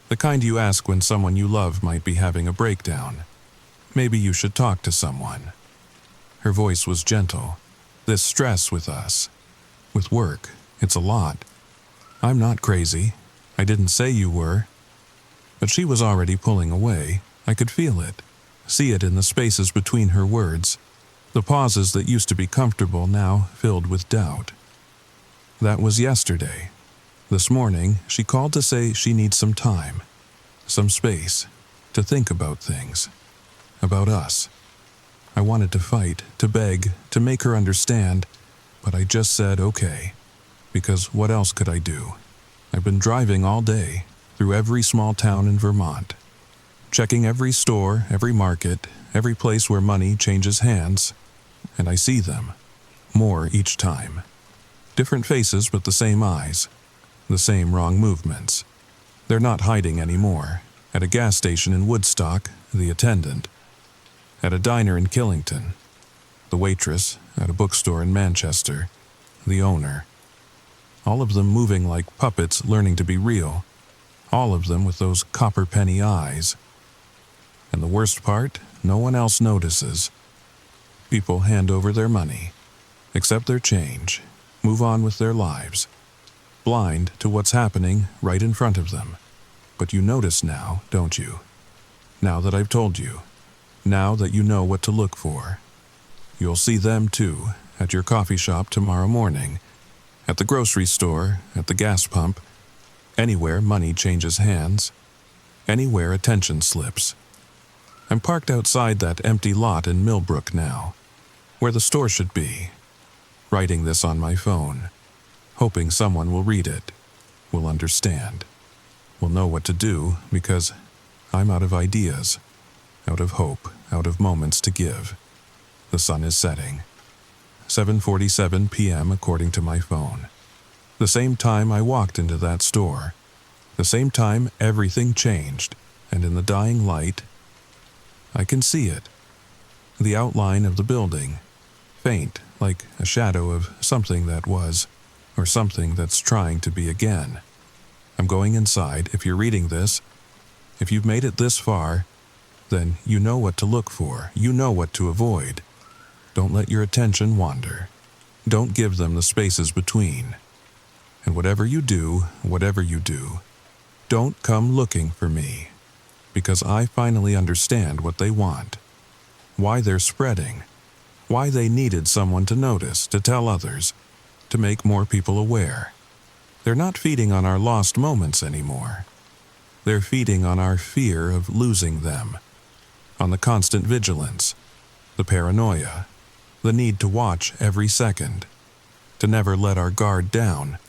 The kind you ask when someone you love might be having a breakdown. Maybe you should talk to someone. Her voice was gentle. This stress with us, with work, it's a lot. I'm not crazy. I didn't say you were. But she was already pulling away. I could feel it, see it in the spaces between her words, the pauses that used to be comfortable now filled with doubt. That was yesterday. This morning, she called to say she needs some time, some space, to think about things, about us. I wanted to fight, to beg, to make her understand, but I just said okay, because what else could I do? I've been driving all day, through every small town in Vermont, checking every store, every market, every place where money changes hands, and I see them, more each time. Different faces but the same eyes, the same wrong movements. They're not hiding anymore. At a gas station in Woodstock, the attendant. At a diner in Killington, the waitress. At a bookstore in Manchester, the owner. All of them moving like puppets learning to be real. All of them with those copper penny eyes. And the worst part, no one else notices. People hand over their money, accept their change, move on with their lives, blind to what's happening right in front of them. But you notice now, don't you? Now that I've told you. Now that you know what to look for. You'll see them too, at your coffee shop tomorrow morning, at the grocery store, at the gas pump, anywhere money changes hands, anywhere attention slips. I'm parked outside that empty lot in Millbrook now, where the store should be, writing this on my phone, hoping someone will read it, will understand, will know what to do because I'm out of ideas, out of hope, out of moments to give. The sun is setting. 7:47 p.m. according to my phone. The same time I walked into that store. The same time everything changed, and in the dying light, I can see it. The outline of the building, faint like a shadow of something that was, or something that's trying to be again. I'm going inside. If you're reading this, If you've made it this far, then you know what to look for, you know what to avoid. Don't let your attention wander. Don't give them the spaces between. And whatever you do, don't come looking for me, because I finally understand what they want, why they're spreading, why they needed someone to notice, to tell others, to make more people aware. They're not feeding on our lost moments anymore. They're feeding on our fear of losing them, on the constant vigilance, the paranoia, the need to watch every second, to never let our guard down.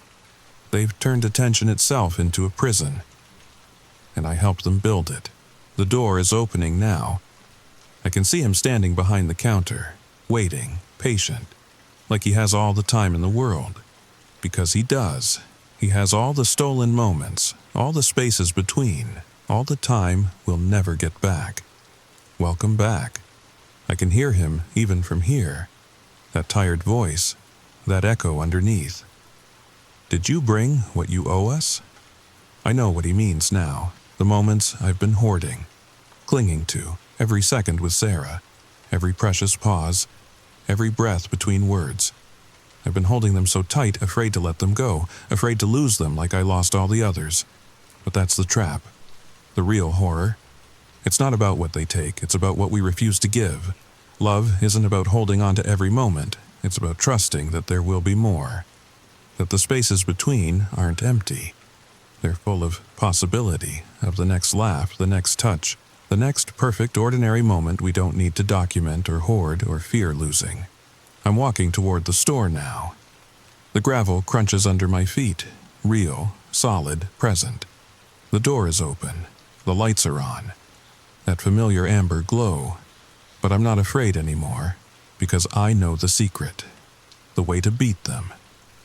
They've turned attention itself into a prison, and I helped them build it. The door is opening now. I can see him standing behind the counter, waiting, patient, like he has all the time in the world. Because he does. He has all the stolen moments, all the spaces between, all the time we'll never get back. Welcome back. I can hear him even from here. That tired voice, that echo underneath. Did you bring what you owe us? I know what he means now. The moments I've been hoarding, clinging to, every second with Sarah, every precious pause, every breath between words. I've been holding them so tight, afraid to let them go, afraid to lose them like I lost all the others. But that's the trap. The real horror. It's not about what they take, it's about what we refuse to give. Love isn't about holding on to every moment, it's about trusting that there will be more. That the spaces between aren't empty. They're full of possibility, of the next laugh, the next touch, the next perfect ordinary moment we don't need to document or hoard or fear losing. I'm walking toward the store now. The gravel crunches under my feet, real, solid, present. The door is open. The lights are on. That familiar amber glow. But I'm not afraid anymore, because I know the secret. The way to beat them.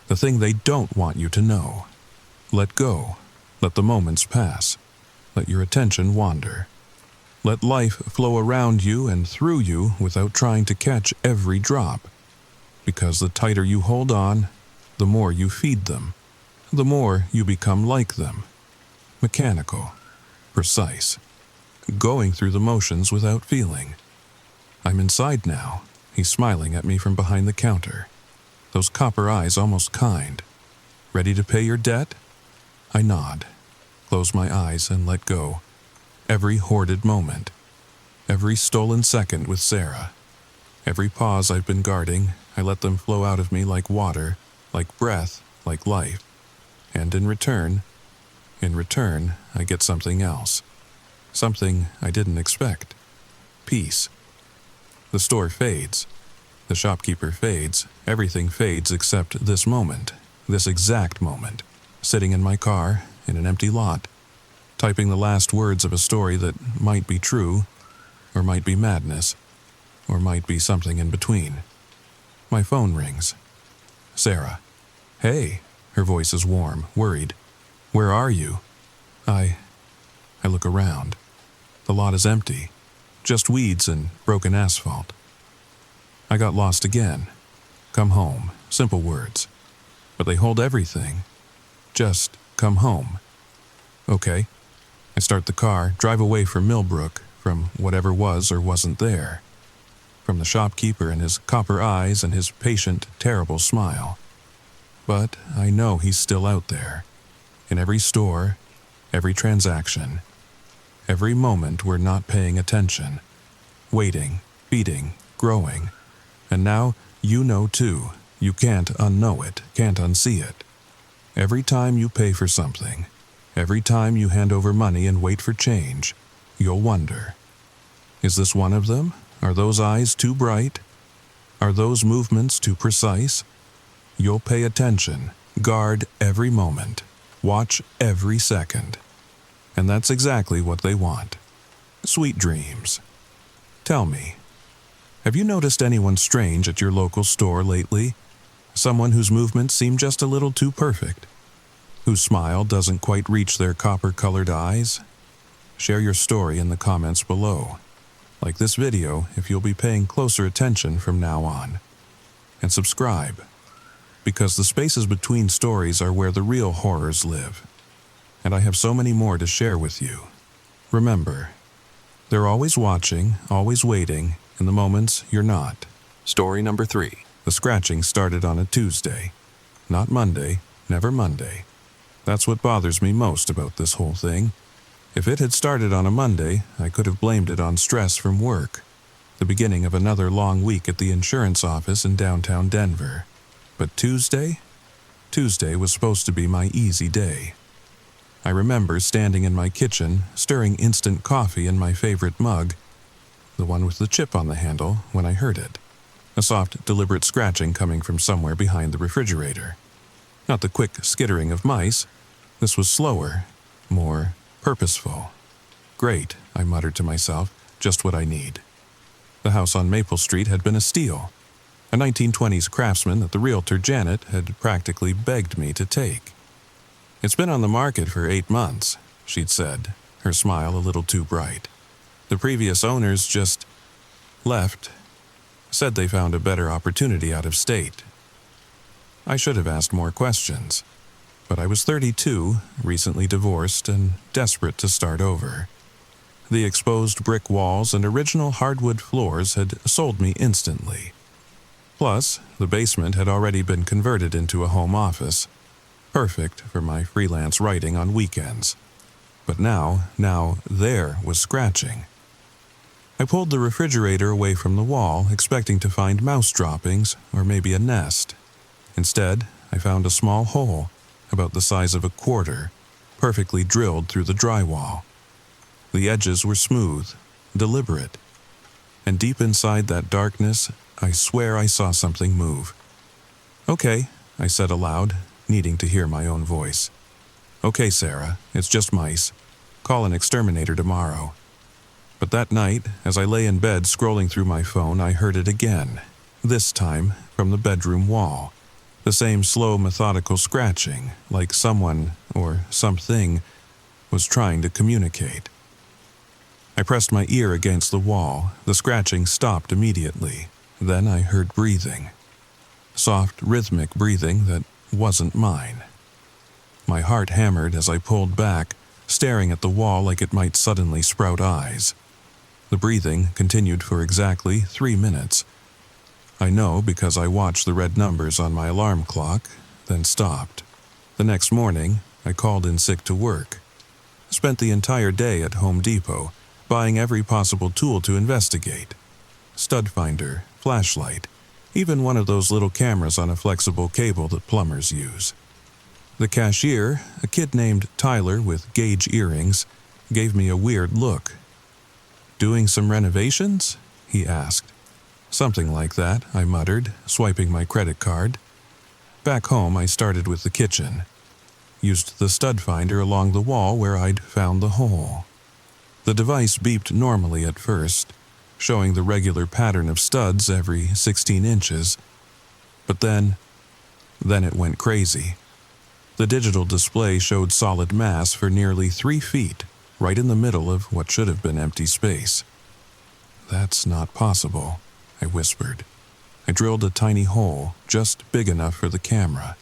The thing they don't want you to know. Let go. Let the moments pass. Let your attention wander. Let life flow around you and through you without trying to catch every drop. Because the tighter you hold on, the more you feed them. The more you become like them. Mechanical. Precise. Going through the motions without feeling. I'm inside now. He's smiling at me from behind the counter. Those copper eyes almost kind. Ready to pay your debt? I nod, close my eyes and let go. Every hoarded moment. Every stolen second with Sarah. Every pause I've been guarding, I let them flow out of me like water, like breath, like life. And in return, I get something else. Something I didn't expect. Peace. The store fades. The shopkeeper fades. Everything fades except this moment, this exact moment. Sitting in my car, in an empty lot, typing the last words of a story that might be true, or might be madness, or might be something in between. My phone rings. Sarah. Hey. Her voice is warm, worried. Where are you? I look around. The lot is empty. Just weeds and broken asphalt. I got lost again. Come home. Simple words. But they hold everything. Just come home. Okay. I start the car, drive away from Millbrook, from whatever was or wasn't there. From the shopkeeper and his copper eyes and his patient, terrible smile. But I know he's still out there. In every store, every transaction. Every moment we're not paying attention. Waiting, feeding, growing. And now you know too. You can't unknow it, can't unsee it. Every time you pay for something, every time you hand over money and wait for change, you'll wonder. Is this one of them? Are those eyes too bright? Are those movements too precise? You'll pay attention, guard every moment, watch every second. And that's exactly what they want. Sweet dreams. Tell me, have you noticed anyone strange at your local store lately? Someone whose movements seem just a little too perfect? Whose smile doesn't quite reach their copper-colored eyes? Share your story in the comments below. Like this video if you'll be paying closer attention from now on. And subscribe, because the spaces between stories are where the real horrors live. And I have so many more to share with you. Remember, they're always watching, always waiting, in the moments you're not. Story number 3. The scratching started on a Tuesday. Not Monday, never Monday. That's what bothers me most about this whole thing. If it had started on a Monday, I could have blamed it on stress from work. The beginning of another long week at the insurance office in downtown Denver. But Tuesday? Tuesday was supposed to be my easy day. I remember standing in my kitchen, stirring instant coffee in my favorite mug, the one with the chip on the handle, when I heard it. A soft, deliberate scratching coming from somewhere behind the refrigerator. Not the quick skittering of mice. This was slower, more purposeful. Great, I muttered to myself, just what I need. The house on Maple Street had been a steal. A 1920s craftsman that the realtor Janet had practically begged me to take. It's been on the market for 8 months, she'd said, her smile a little too bright. The previous owners just left, said they found a better opportunity out of state. I should have asked more questions, but I was 32, recently divorced, and desperate to start over. The exposed brick walls and original hardwood floors had sold me instantly. Plus, the basement had already been converted into a home office, perfect for my freelance writing on weekends. But now there was scratching. I pulled the refrigerator away from the wall, expecting to find mouse droppings or maybe a nest. Instead, I found a small hole, about the size of a quarter, perfectly drilled through the drywall. The edges were smooth, deliberate, and deep inside that darkness, I swear I saw something move. "Okay," I said aloud, needing to hear my own voice. "Okay, Sarah, it's just mice. Call an exterminator tomorrow." But that night, as I lay in bed scrolling through my phone, I heard it again, this time from the bedroom wall. The same slow, methodical scratching, like someone, or something, was trying to communicate. I pressed my ear against the wall. The scratching stopped immediately. Then I heard breathing. Soft, rhythmic breathing that wasn't mine. My heart hammered as I pulled back, staring at the wall like it might suddenly sprout eyes. The breathing continued for exactly 3 minutes. I know because I watched the red numbers on my alarm clock, then stopped. The next morning, I called in sick to work. Spent the entire day at Home Depot, buying every possible tool to investigate. Stud finder, flashlight, even one of those little cameras on a flexible cable that plumbers use. The cashier, a kid named Tyler with gauge earrings, gave me a weird look. "Doing some renovations?" he asked. "Something like that," I muttered, swiping my credit card. Back home, I started with the kitchen. Used the stud finder along the wall where I'd found the hole. The device beeped normally at first, showing the regular pattern of studs every 16 inches. But then it went crazy. The digital display showed solid mass for nearly 3 feet, right in the middle of what should have been empty space. "That's not possible," I whispered. I drilled a tiny hole, just big enough for the camera.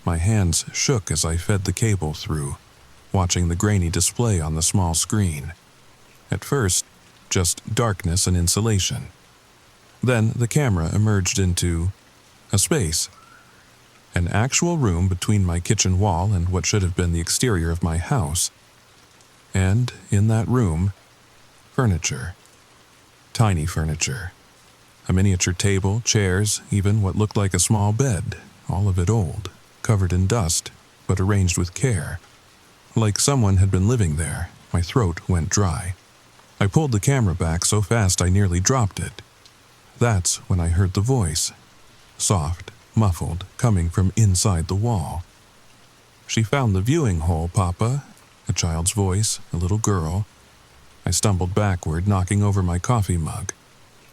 My hands shook as I fed the cable through, watching the grainy display on the small screen. At first, just darkness and insulation. Then the camera emerged into a space. An actual room between my kitchen wall and what should have been the exterior of my house. And in that room, furniture. Tiny furniture. A miniature table, chairs, even what looked like a small bed, all of it old, covered in dust, but arranged with care. Like someone had been living there, my throat went dry. I pulled the camera back so fast I nearly dropped it. That's when I heard the voice, soft, muffled, coming from inside the wall. "She found the viewing hole, Papa," a child's voice, a little girl. I stumbled backward, knocking over my coffee mug.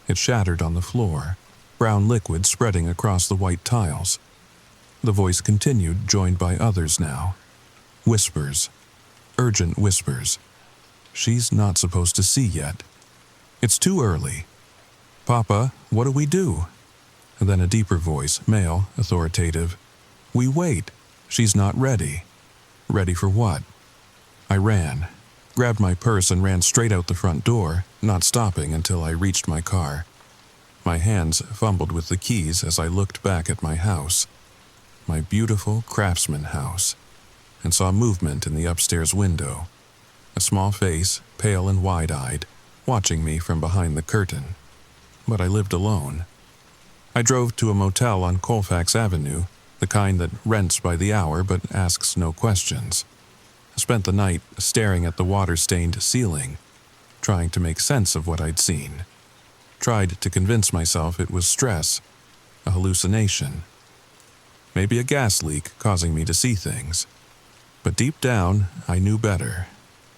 It shattered on the floor, brown liquid spreading across the white tiles. The voice continued, joined by others now. Whispers. Urgent whispers. "She's not supposed to see yet. It's too early. Papa, what do we do?" And then a deeper voice, male, authoritative. "We wait. She's not ready." Ready for what? I ran. grabbed my purse and ran straight out the front door, not stopping until I reached my car. My hands fumbled with the keys as I looked back at my house, my beautiful craftsman house, and saw movement in the upstairs window. A small face, pale and wide-eyed, watching me from behind the curtain. But I lived alone. I drove to a motel on Colfax Avenue, the kind that rents by the hour but asks no questions. I spent the night staring at the water-stained ceiling, trying to make sense of what I'd seen. Tried to convince myself it was stress, a hallucination. Maybe a gas leak causing me to see things. But deep down, I knew better.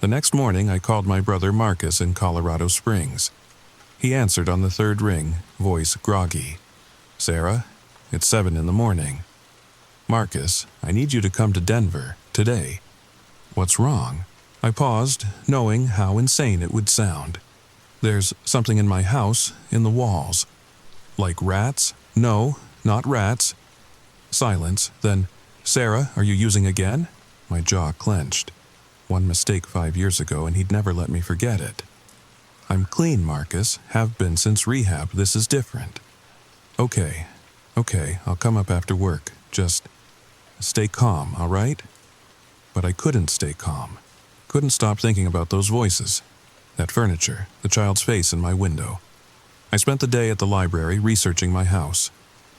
The next morning, I called my brother Marcus in Colorado Springs. He answered on the third ring, voice groggy. "Sarah, it's 7 in the morning. Marcus, I need you to come to Denver, today." "What's wrong?" I paused, knowing how insane it would sound. "There's something in my house, in the walls." "Like rats?" "No, not rats." Silence, then, "Sarah, are you using again?" My jaw clenched. One mistake 5 years ago, and he'd never let me forget it. "I'm clean, Marcus. Have been since rehab. This is different." Okay, I'll come up after work. Just stay calm, all right?" But I couldn't stay calm. Couldn't stop thinking about those voices. That furniture, the child's face in my window. I spent the day at the library researching my house.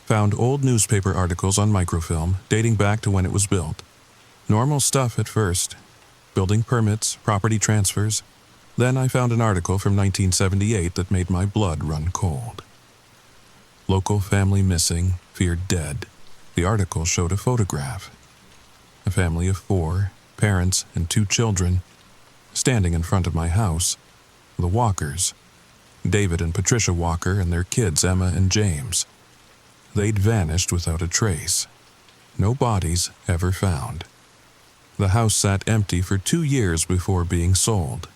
Found old newspaper articles on microfilm dating back to when it was built. Normal stuff at first. Building permits, property transfers. Then I found an article from 1978 that made my blood run cold. Local family missing, feared dead. The article showed a photograph. A family of 4, parents and 2 children, standing in front of my house. The Walkers. David and Patricia Walker and their kids Emma and James. They'd vanished without a trace. No bodies ever found. The house sat empty for 2 years before being sold.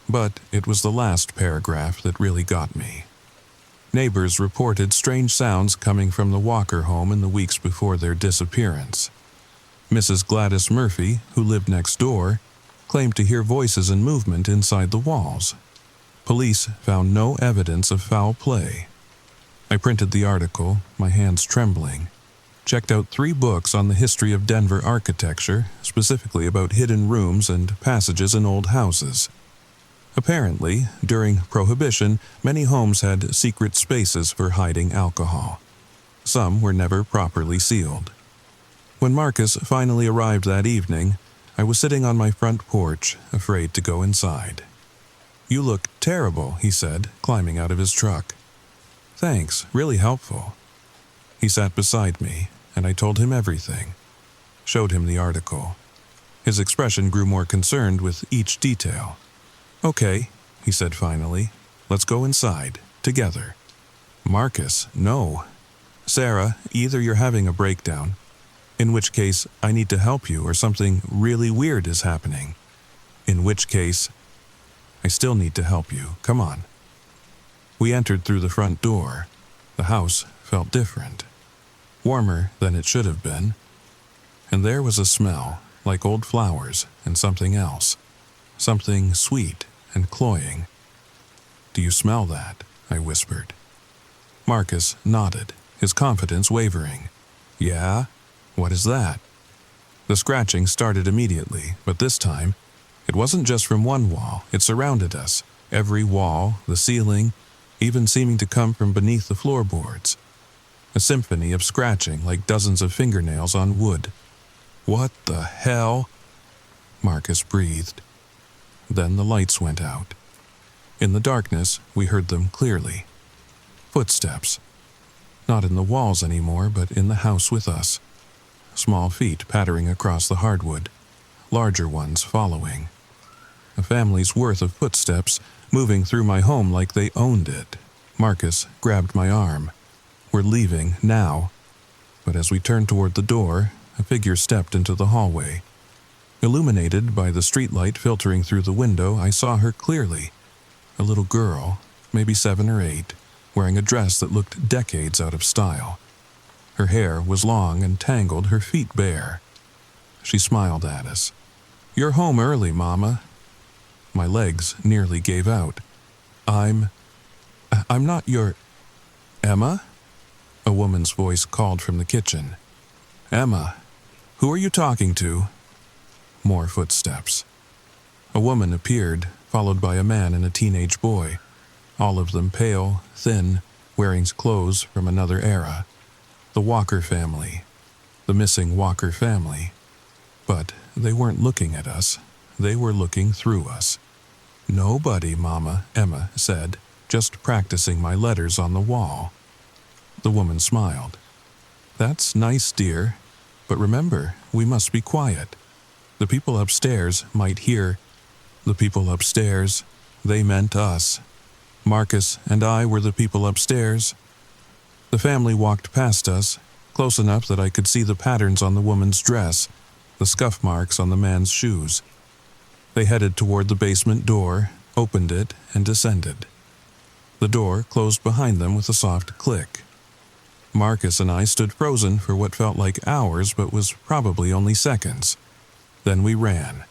But it was the last paragraph that really got me. Neighbors reported strange sounds coming from the Walker home in the weeks before their disappearance. Mrs. Gladys Murphy, who lived next door, claimed to hear voices and movement inside the walls. Police found no evidence of foul play. I printed the article, my hands trembling. Checked out 3 books on the history of Denver architecture, specifically about hidden rooms and passages in old houses. Apparently, during Prohibition, many homes had secret spaces for hiding alcohol. Some were never properly sealed. When Marcus finally arrived that evening, I was sitting on my front porch, afraid to go inside. "You look terrible," he said, climbing out of his truck. "Thanks, really helpful." He sat beside me, and I told him everything. Showed him the article. His expression grew more concerned with each detail. "Okay," he said finally. "Let's go inside, together." "Marcus, no." "Sarah, either you're having a breakdown, in which case I need to help you, or something really weird is happening. In which case, I still need to help you. Come on." We entered through the front door. The house felt different. Warmer than it should have been. And there was a smell, like old flowers and something else. Something sweet and cloying. "Do you smell that?" I whispered. Marcus nodded, his confidence wavering. "Yeah? What is that?" The scratching started immediately, but this time, it wasn't just from one wall, it surrounded us. Every wall, the ceiling, even seeming to come from beneath the floorboards. A symphony of scratching like dozens of fingernails on wood. "What the hell?" Marcus breathed. Then the lights went out. In the darkness, we heard them clearly. Footsteps. Not in the walls anymore, but in the house with us. Small feet pattering across the hardwood, larger ones following. A family's worth of footsteps moving through my home like they owned it. Marcus grabbed my arm. "We're leaving now." But as we turned toward the door, a figure stepped into the hallway. Illuminated by the streetlight filtering through the window, I saw her clearly. A little girl, maybe 7 or 8, wearing a dress that looked decades out of style. Her hair was long and tangled, her feet bare. She smiled at us. "You're home early, Mama." My legs nearly gave out. I'm not your... Emma? A woman's voice called from the kitchen. Emma, who are you talking to? More footsteps. A woman appeared, followed by a man and a teenage boy, all of them pale, thin, wearing clothes from another era. The Walker family. The missing Walker family. But they weren't looking at us. They were looking through us. Nobody, Mama, Emma said, just practicing my letters on the wall. The woman smiled. That's nice, dear, but remember, we must be quiet. The people upstairs might hear. The people upstairs, they meant us. Marcus and I were the people upstairs. The family walked past us, close enough that I could see the patterns on the woman's dress, the scuff marks on the man's shoes. They headed toward the basement door, opened it, and descended. The door closed behind them with a soft click. Marcus and I stood frozen for what felt like hours but was probably only seconds. Then we ran,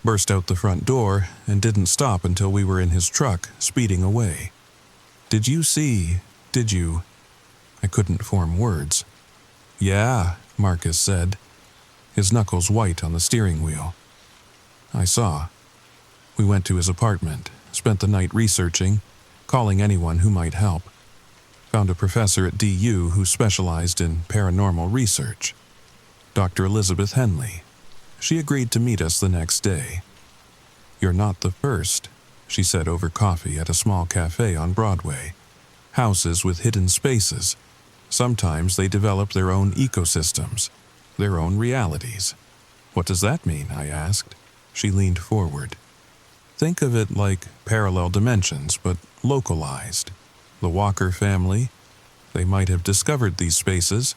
burst out the front door, and didn't stop until we were in his truck, speeding away. Did you? I couldn't form words. Yeah, Marcus said, his knuckles white on the steering wheel. I saw. We went to his apartment, spent the night researching, calling anyone who might help. Found a professor at DU who specialized in paranormal research, Dr. Elizabeth Henley. She agreed to meet us the next day. You're not the first, she said over coffee at a small cafe on Broadway. Houses with hidden spaces. Sometimes they develop their own ecosystems, their own realities. What does that mean? I asked. She leaned forward. Think of it like parallel dimensions, but localized. The Walker family, they might have discovered these spaces,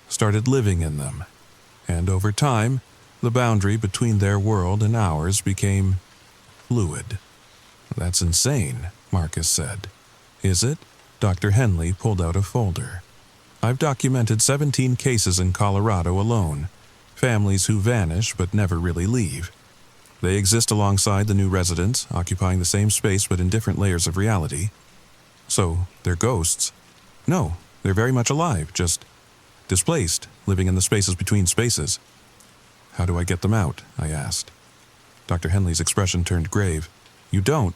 started living in them, and over time, the boundary between their world and ours became fluid. That's insane, Marcus said. Is it? Dr. Henley pulled out a folder. I've documented 17 cases in Colorado alone, families who vanish but never really leave. They exist alongside the new residents, occupying the same space but in different layers of reality. So, they're ghosts? No, they're very much alive, just displaced, living in the spaces between spaces. How do I get them out? I asked. Dr. Henley's expression turned grave. You don't.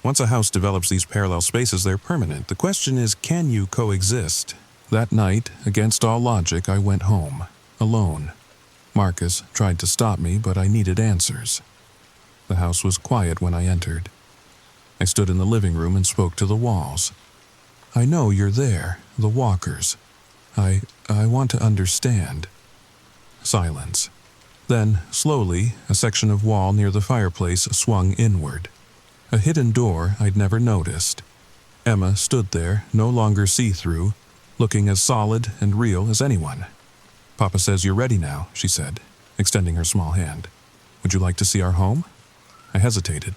Once a house develops these parallel spaces, they're permanent. The question is, can you coexist? That night, against all logic, I went home, alone. Marcus tried to stop me, but I needed answers. The house was quiet when I entered. I stood in the living room and spoke to the walls. I know you're there, the Walkers. I want to understand. Silence. Then, slowly, a section of wall near the fireplace swung inward. A hidden door I'd never noticed. Emma stood there, no longer see-through, looking as solid and real as anyone. Papa says you're ready now, she said, extending her small hand. Would you like to see our home? I hesitated.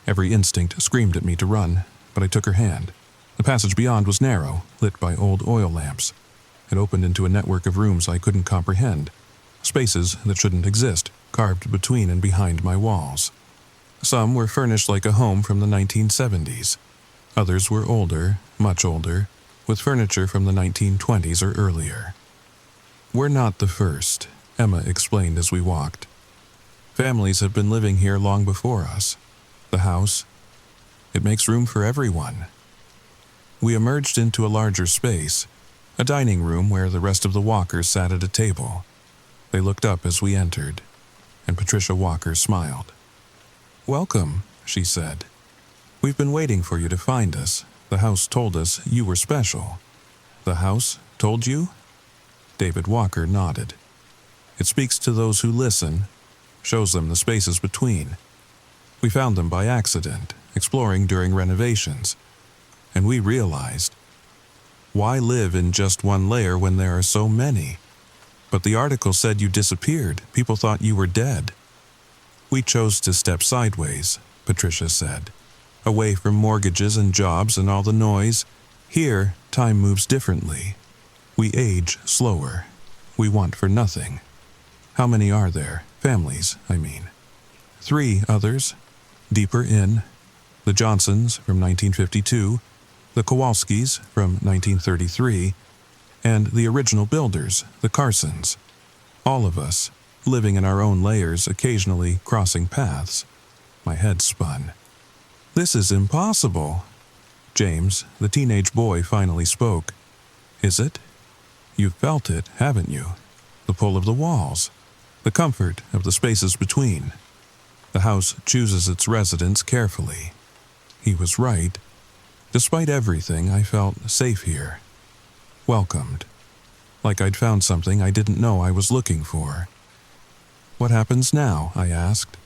Every instinct screamed at me to run, but I took her hand. The passage beyond was narrow, lit by old oil lamps. It opened into a network of rooms I couldn't comprehend. Spaces that shouldn't exist, carved between and behind my walls. Some were furnished like a home from the 1970s. Others were older, much older, with furniture from the 1920s or earlier. We're not the first, Emma explained as we walked. Families have been living here long before us. The house, it makes room for everyone. We emerged into a larger space, a dining room where the rest of the Walkers sat at a table. They looked up as we entered, and Patricia Walker smiled. Welcome, she said. We've been waiting for you to find us. The house told us you were special. The house told you? David Walker nodded. It speaks to those who listen, shows them the spaces between. We found them by accident, exploring during renovations. And we realized, why live in just one layer when there are so many? But the article said you disappeared. People thought you were dead. We chose to step sideways, Patricia said. Away from mortgages and jobs and all the noise. Here, time moves differently. We age slower. We want for nothing. How many are there? Families, I mean. 3 others. deeper in, the Johnsons from 1952, the Kowalskis from 1933, and the original builders, the Carsons. All of us, living in our own layers, occasionally crossing paths. My head spun. This is impossible. James, the teenage boy, finally spoke. Is it? You've felt it, haven't you? The pull of the walls, the comfort of the spaces between. The house chooses its residents carefully. He was right. Despite everything, I felt safe here. Welcomed. Like I'd found something I didn't know I was looking for. What happens now? I asked.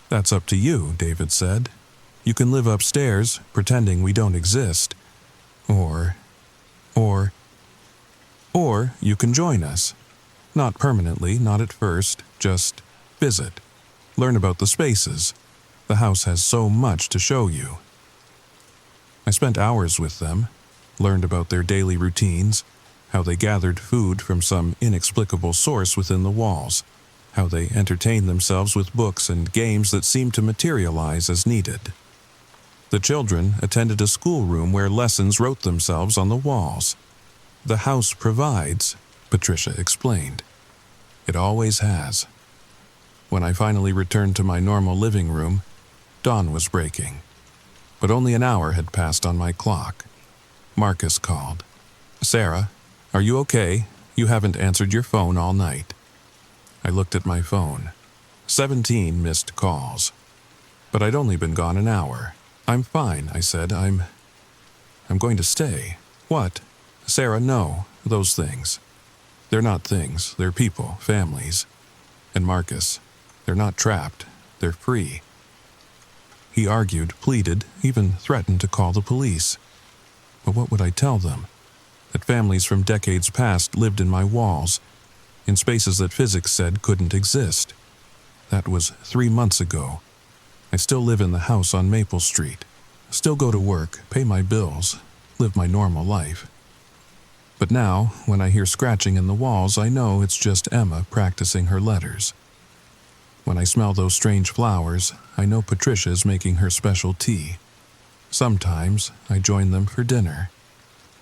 That's up to you, David said. You can live upstairs, pretending we don't exist. Or you can join us. Not permanently, not at first, just visit. Learn about the spaces. The house has so much to show you. I spent hours with them, learned about their daily routines, how they gathered food from some inexplicable source within the walls, how they entertained themselves with books and games that seemed to materialize as needed. The children attended a schoolroom where lessons wrote themselves on the walls. The house provides, Patricia explained. It always has. When I finally returned to my normal living room, dawn was breaking. But only an hour had passed on my clock. Marcus called. Sarah, are you okay? You haven't answered your phone all night. I looked at my phone. 17 missed calls. But I'd only been gone an hour. I'm fine, I said. I'm going to stay. What? Sarah, no, those things. They're not things, they're people, families. And Marcus, they're not trapped, they're free. He argued, pleaded, even threatened to call the police. But what would I tell them? That families from decades past lived in my walls, in spaces that physics said couldn't exist. That was 3 months ago. I still live in the house on Maple Street, still go to work, pay my bills, live my normal life. But now, when I hear scratching in the walls, I know it's just Emma practicing her letters. When I smell those strange flowers, I know Patricia's making her special tea. Sometimes I join them for dinner.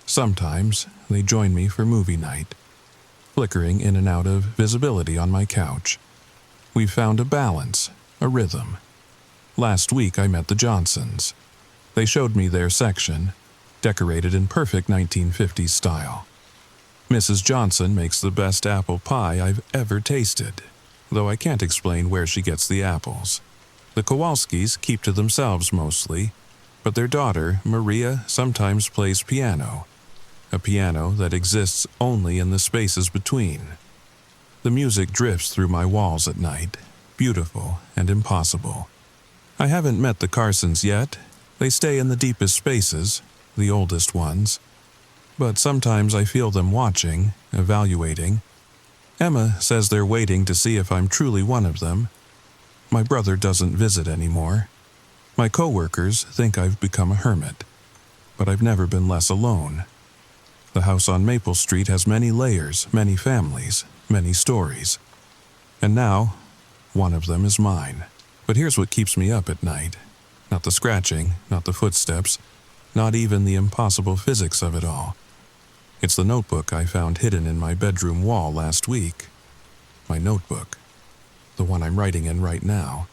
Sometimes they join me for movie night, flickering in and out of visibility on my couch. We've found a balance, a rhythm. Last week I met the Johnsons. They showed me their section, decorated in perfect 1950s style. Mrs. Johnson makes the best apple pie I've ever tasted, though I can't explain where she gets the apples. The Kowalskis keep to themselves mostly, but their daughter, Maria, sometimes plays piano, a piano that exists only in the spaces between. The music drifts through my walls at night, beautiful and impossible. I haven't met the Carsons yet. They stay in the deepest spaces, the oldest ones. But sometimes I feel them watching, evaluating. Emma says they're waiting to see if I'm truly one of them. My brother doesn't visit anymore. My coworkers think I've become a hermit. But I've never been less alone. The house on Maple Street has many layers, many families, many stories. And now, one of them is mine. But here's what keeps me up at night. Not the scratching, not the footsteps, not even the impossible physics of it all. It's the notebook I found hidden in my bedroom wall last week. My notebook. The one I'm writing in right now.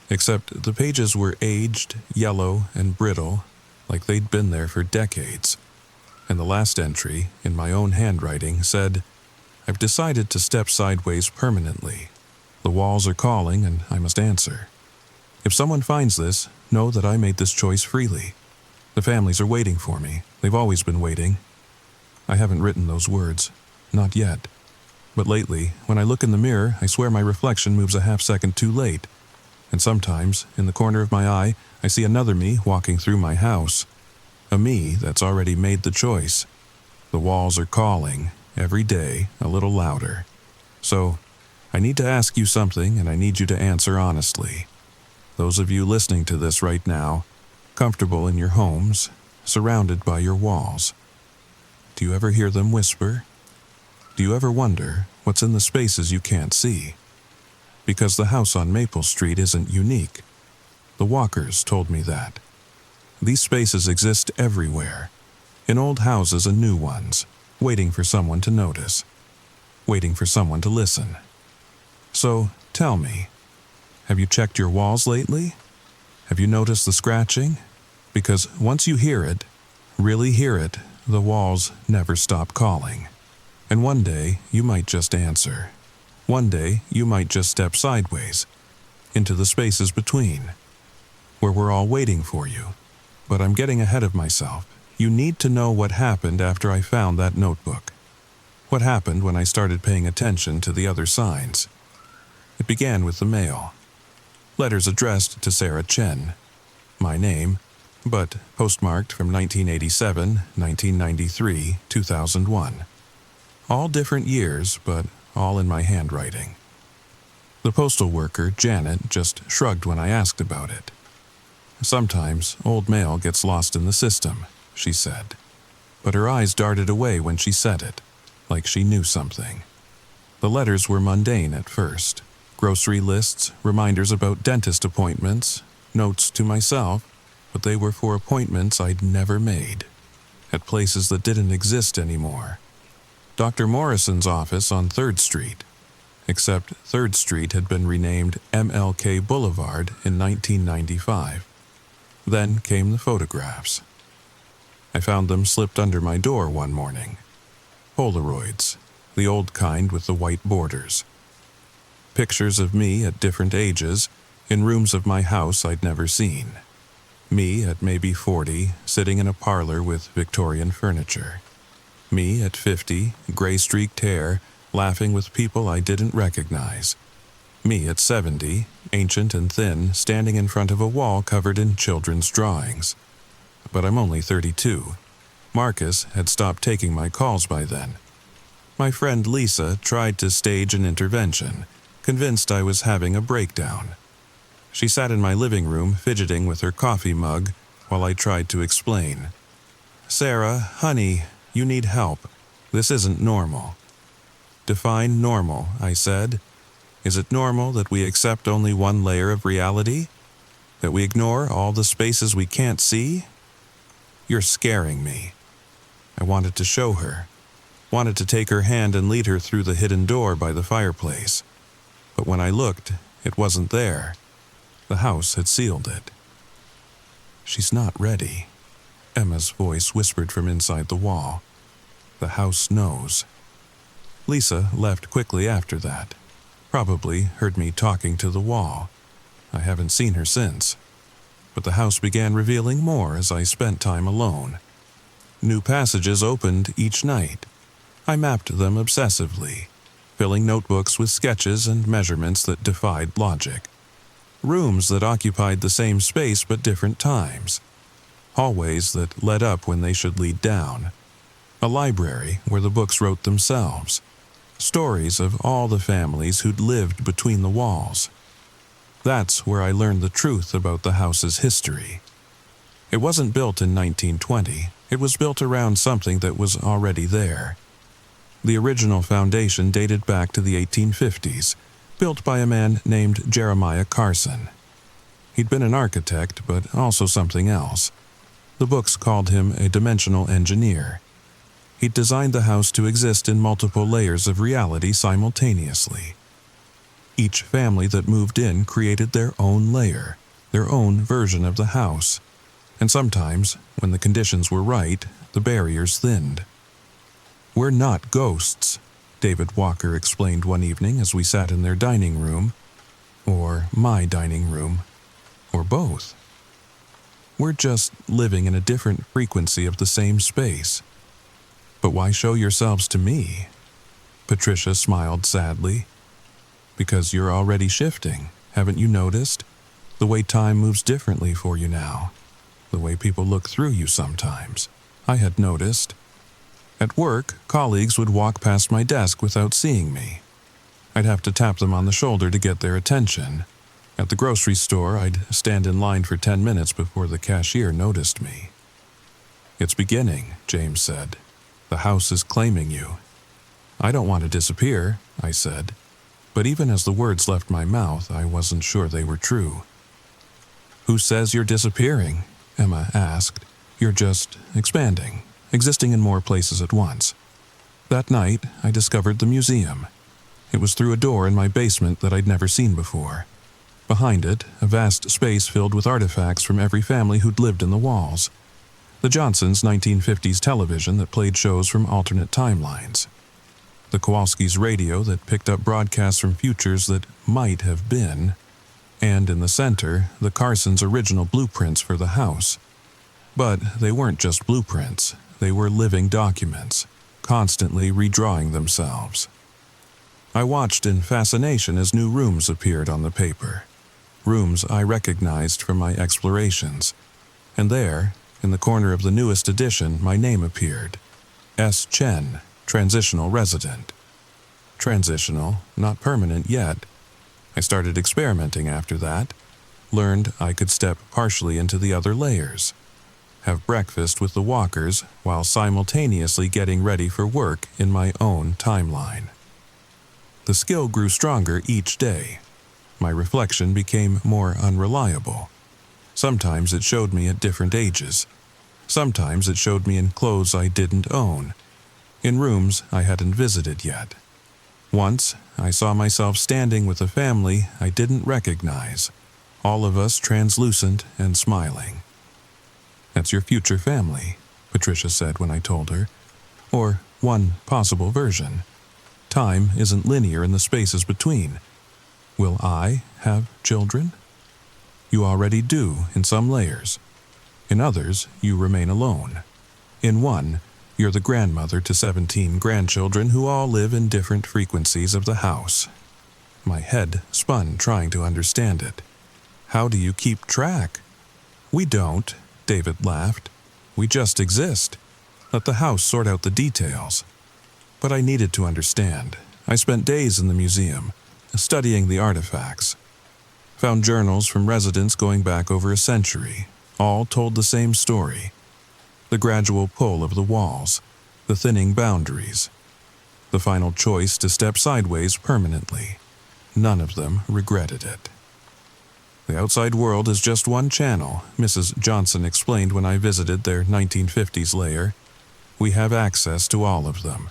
Except the pages were aged, yellow, and brittle, like they'd been there for decades. And the last entry, in my own handwriting, said, I've decided to step sideways permanently. The walls are calling and I must answer. If someone finds this, know that I made this choice freely. The families are waiting for me. They've always been waiting. I haven't written those words. Not yet. But lately, when I look in the mirror, I swear my reflection moves a half-second too late. And sometimes, in the corner of my eye, I see another me walking through my house. A me that's already made the choice. The walls are calling, every day, a little louder. So, I need to ask you something, and I need you to answer honestly. Those of you listening to this right now, comfortable in your homes, surrounded by your walls. Do you ever hear them whisper? Do you ever wonder what's in the spaces you can't see? Because the house on Maple Street isn't unique. The walkers told me that. These spaces exist everywhere, in old houses and new ones, waiting for someone to notice, waiting for someone to listen. So, tell me, have you checked your walls lately? Have you noticed the scratching? Because once you hear it, really hear it, the walls never stop calling. And one day, you might just answer. One day, you might just step sideways, into the spaces between, where we're all waiting for you. But I'm getting ahead of myself. You need to know what happened after I found that notebook. What happened when I started paying attention to the other signs. It began with the mail. Letters addressed to Sarah Chen, my name, but postmarked from 1987, 1993, 2001. All different years, but all in my handwriting. The postal worker, Janet, just shrugged when I asked about it. Sometimes old mail gets lost in the system, she said. But her eyes darted away when she said it, like she knew something. The letters were mundane at first. Grocery lists, reminders about dentist appointments, notes to myself, but they were for appointments I'd never made, at places that didn't exist anymore. Dr. Morrison's office on 3rd Street, except 3rd Street had been renamed MLK Boulevard in 1995. Then came the photographs. I found them slipped under my door one morning. Polaroids, the old kind with the white borders. Pictures of me at different ages, in rooms of my house I'd never seen. Me at maybe 40, sitting in a parlor with Victorian furniture. Me at 50, gray-streaked hair, laughing with people I didn't recognize. Me at 70, ancient and thin, standing in front of a wall covered in children's drawings. But I'm only 32. Marcus had stopped taking my calls by then. My friend Lisa tried to stage an intervention, convinced I was having a breakdown. She sat in my living room fidgeting with her coffee mug while I tried to explain. "Sarah, honey, you need help. This isn't normal." "Define normal," I said. "Is it normal that we accept only one layer of reality? That we ignore all the spaces we can't see? You're scaring me." I wanted to show her, wanted to take her hand and lead her through the hidden door by the fireplace. But when I looked, it wasn't there. The house had sealed it. "She's not ready," Emma's voice whispered from inside the wall. "The house knows." Lisa left quickly after that. Probably heard me talking to the wall. I haven't seen her since. But the house began revealing more as I spent time alone. New passages opened each night. I mapped them obsessively, filling notebooks with sketches and measurements that defied logic. Rooms that occupied the same space but different times. Hallways that led up when they should lead down. A library where the books wrote themselves. Stories of all the families who'd lived between the walls. That's where I learned the truth about the house's history. It wasn't built in 1920. It was built around something that was already there. The original foundation dated back to the 1850s, built by a man named Jeremiah Carson. He'd been an architect, but also something else. The books called him a dimensional engineer. He'd designed the house to exist in multiple layers of reality simultaneously. Each family that moved in created their own layer, their own version of the house. And sometimes, when the conditions were right, the barriers thinned. "We're not ghosts," David Walker explained one evening as we sat in their dining room, or my dining room, or both. "We're just living in a different frequency of the same space." "But why show yourselves to me?" Patricia smiled sadly. "Because you're already shifting, haven't you noticed? The way time moves differently for you now. The way people look through you sometimes. I had noticed. At work, colleagues would walk past my desk without seeing me. I'd have to tap them on the shoulder to get their attention. At the grocery store, I'd stand in line for 10 minutes before the cashier noticed me. "It's beginning," James said. "The house is claiming you." "I don't want to disappear," I said. But even as the words left my mouth, I wasn't sure they were true. "Who says you're disappearing?" Emma asked. "You're just expanding, existing in more places at once." That night, I discovered the museum. It was through a door in my basement that I'd never seen before. Behind it, a vast space filled with artifacts from every family who'd lived in the walls. The Johnsons' 1950s television that played shows from alternate timelines. The Kowalskis' radio that picked up broadcasts from futures that might have been. And in the center, the Carsons' original blueprints for the house. But they weren't just blueprints, they were living documents, constantly redrawing themselves. I watched in fascination as new rooms appeared on the paper. Rooms I recognized from my explorations. And there, in the corner of the newest edition, my name appeared. S. Chen, transitional resident. Transitional, not permanent yet. I started experimenting after that. Learned I could step partially into the other layers. Have breakfast with the walkers while simultaneously getting ready for work in my own timeline. The skill grew stronger each day. My reflection became more unreliable. Sometimes it showed me at different ages. Sometimes it showed me in clothes I didn't own, in rooms I hadn't visited yet. Once, I saw myself standing with a family I didn't recognize, all of us translucent and smiling. "That's your future family," Patricia said when I told her. "Or one possible version. Time isn't linear in the spaces between. Will I have children? You already do in some layers. In others, you remain alone. In one, you're the grandmother to 17 grandchildren who all live in different frequencies of the house." My head spun trying to understand it. "How do you keep track?" "We don't," David laughed. "We just exist. Let the house sort out the details." But I needed to understand. I spent days in the museum, studying the artifacts. Found journals from residents going back over a century. All told the same story. The gradual pull of the walls, the thinning boundaries, the final choice to step sideways permanently. None of them regretted it. "The outside world is just one channel," Mrs. Johnson explained when I visited their 1950s lair. "We have access to all of them."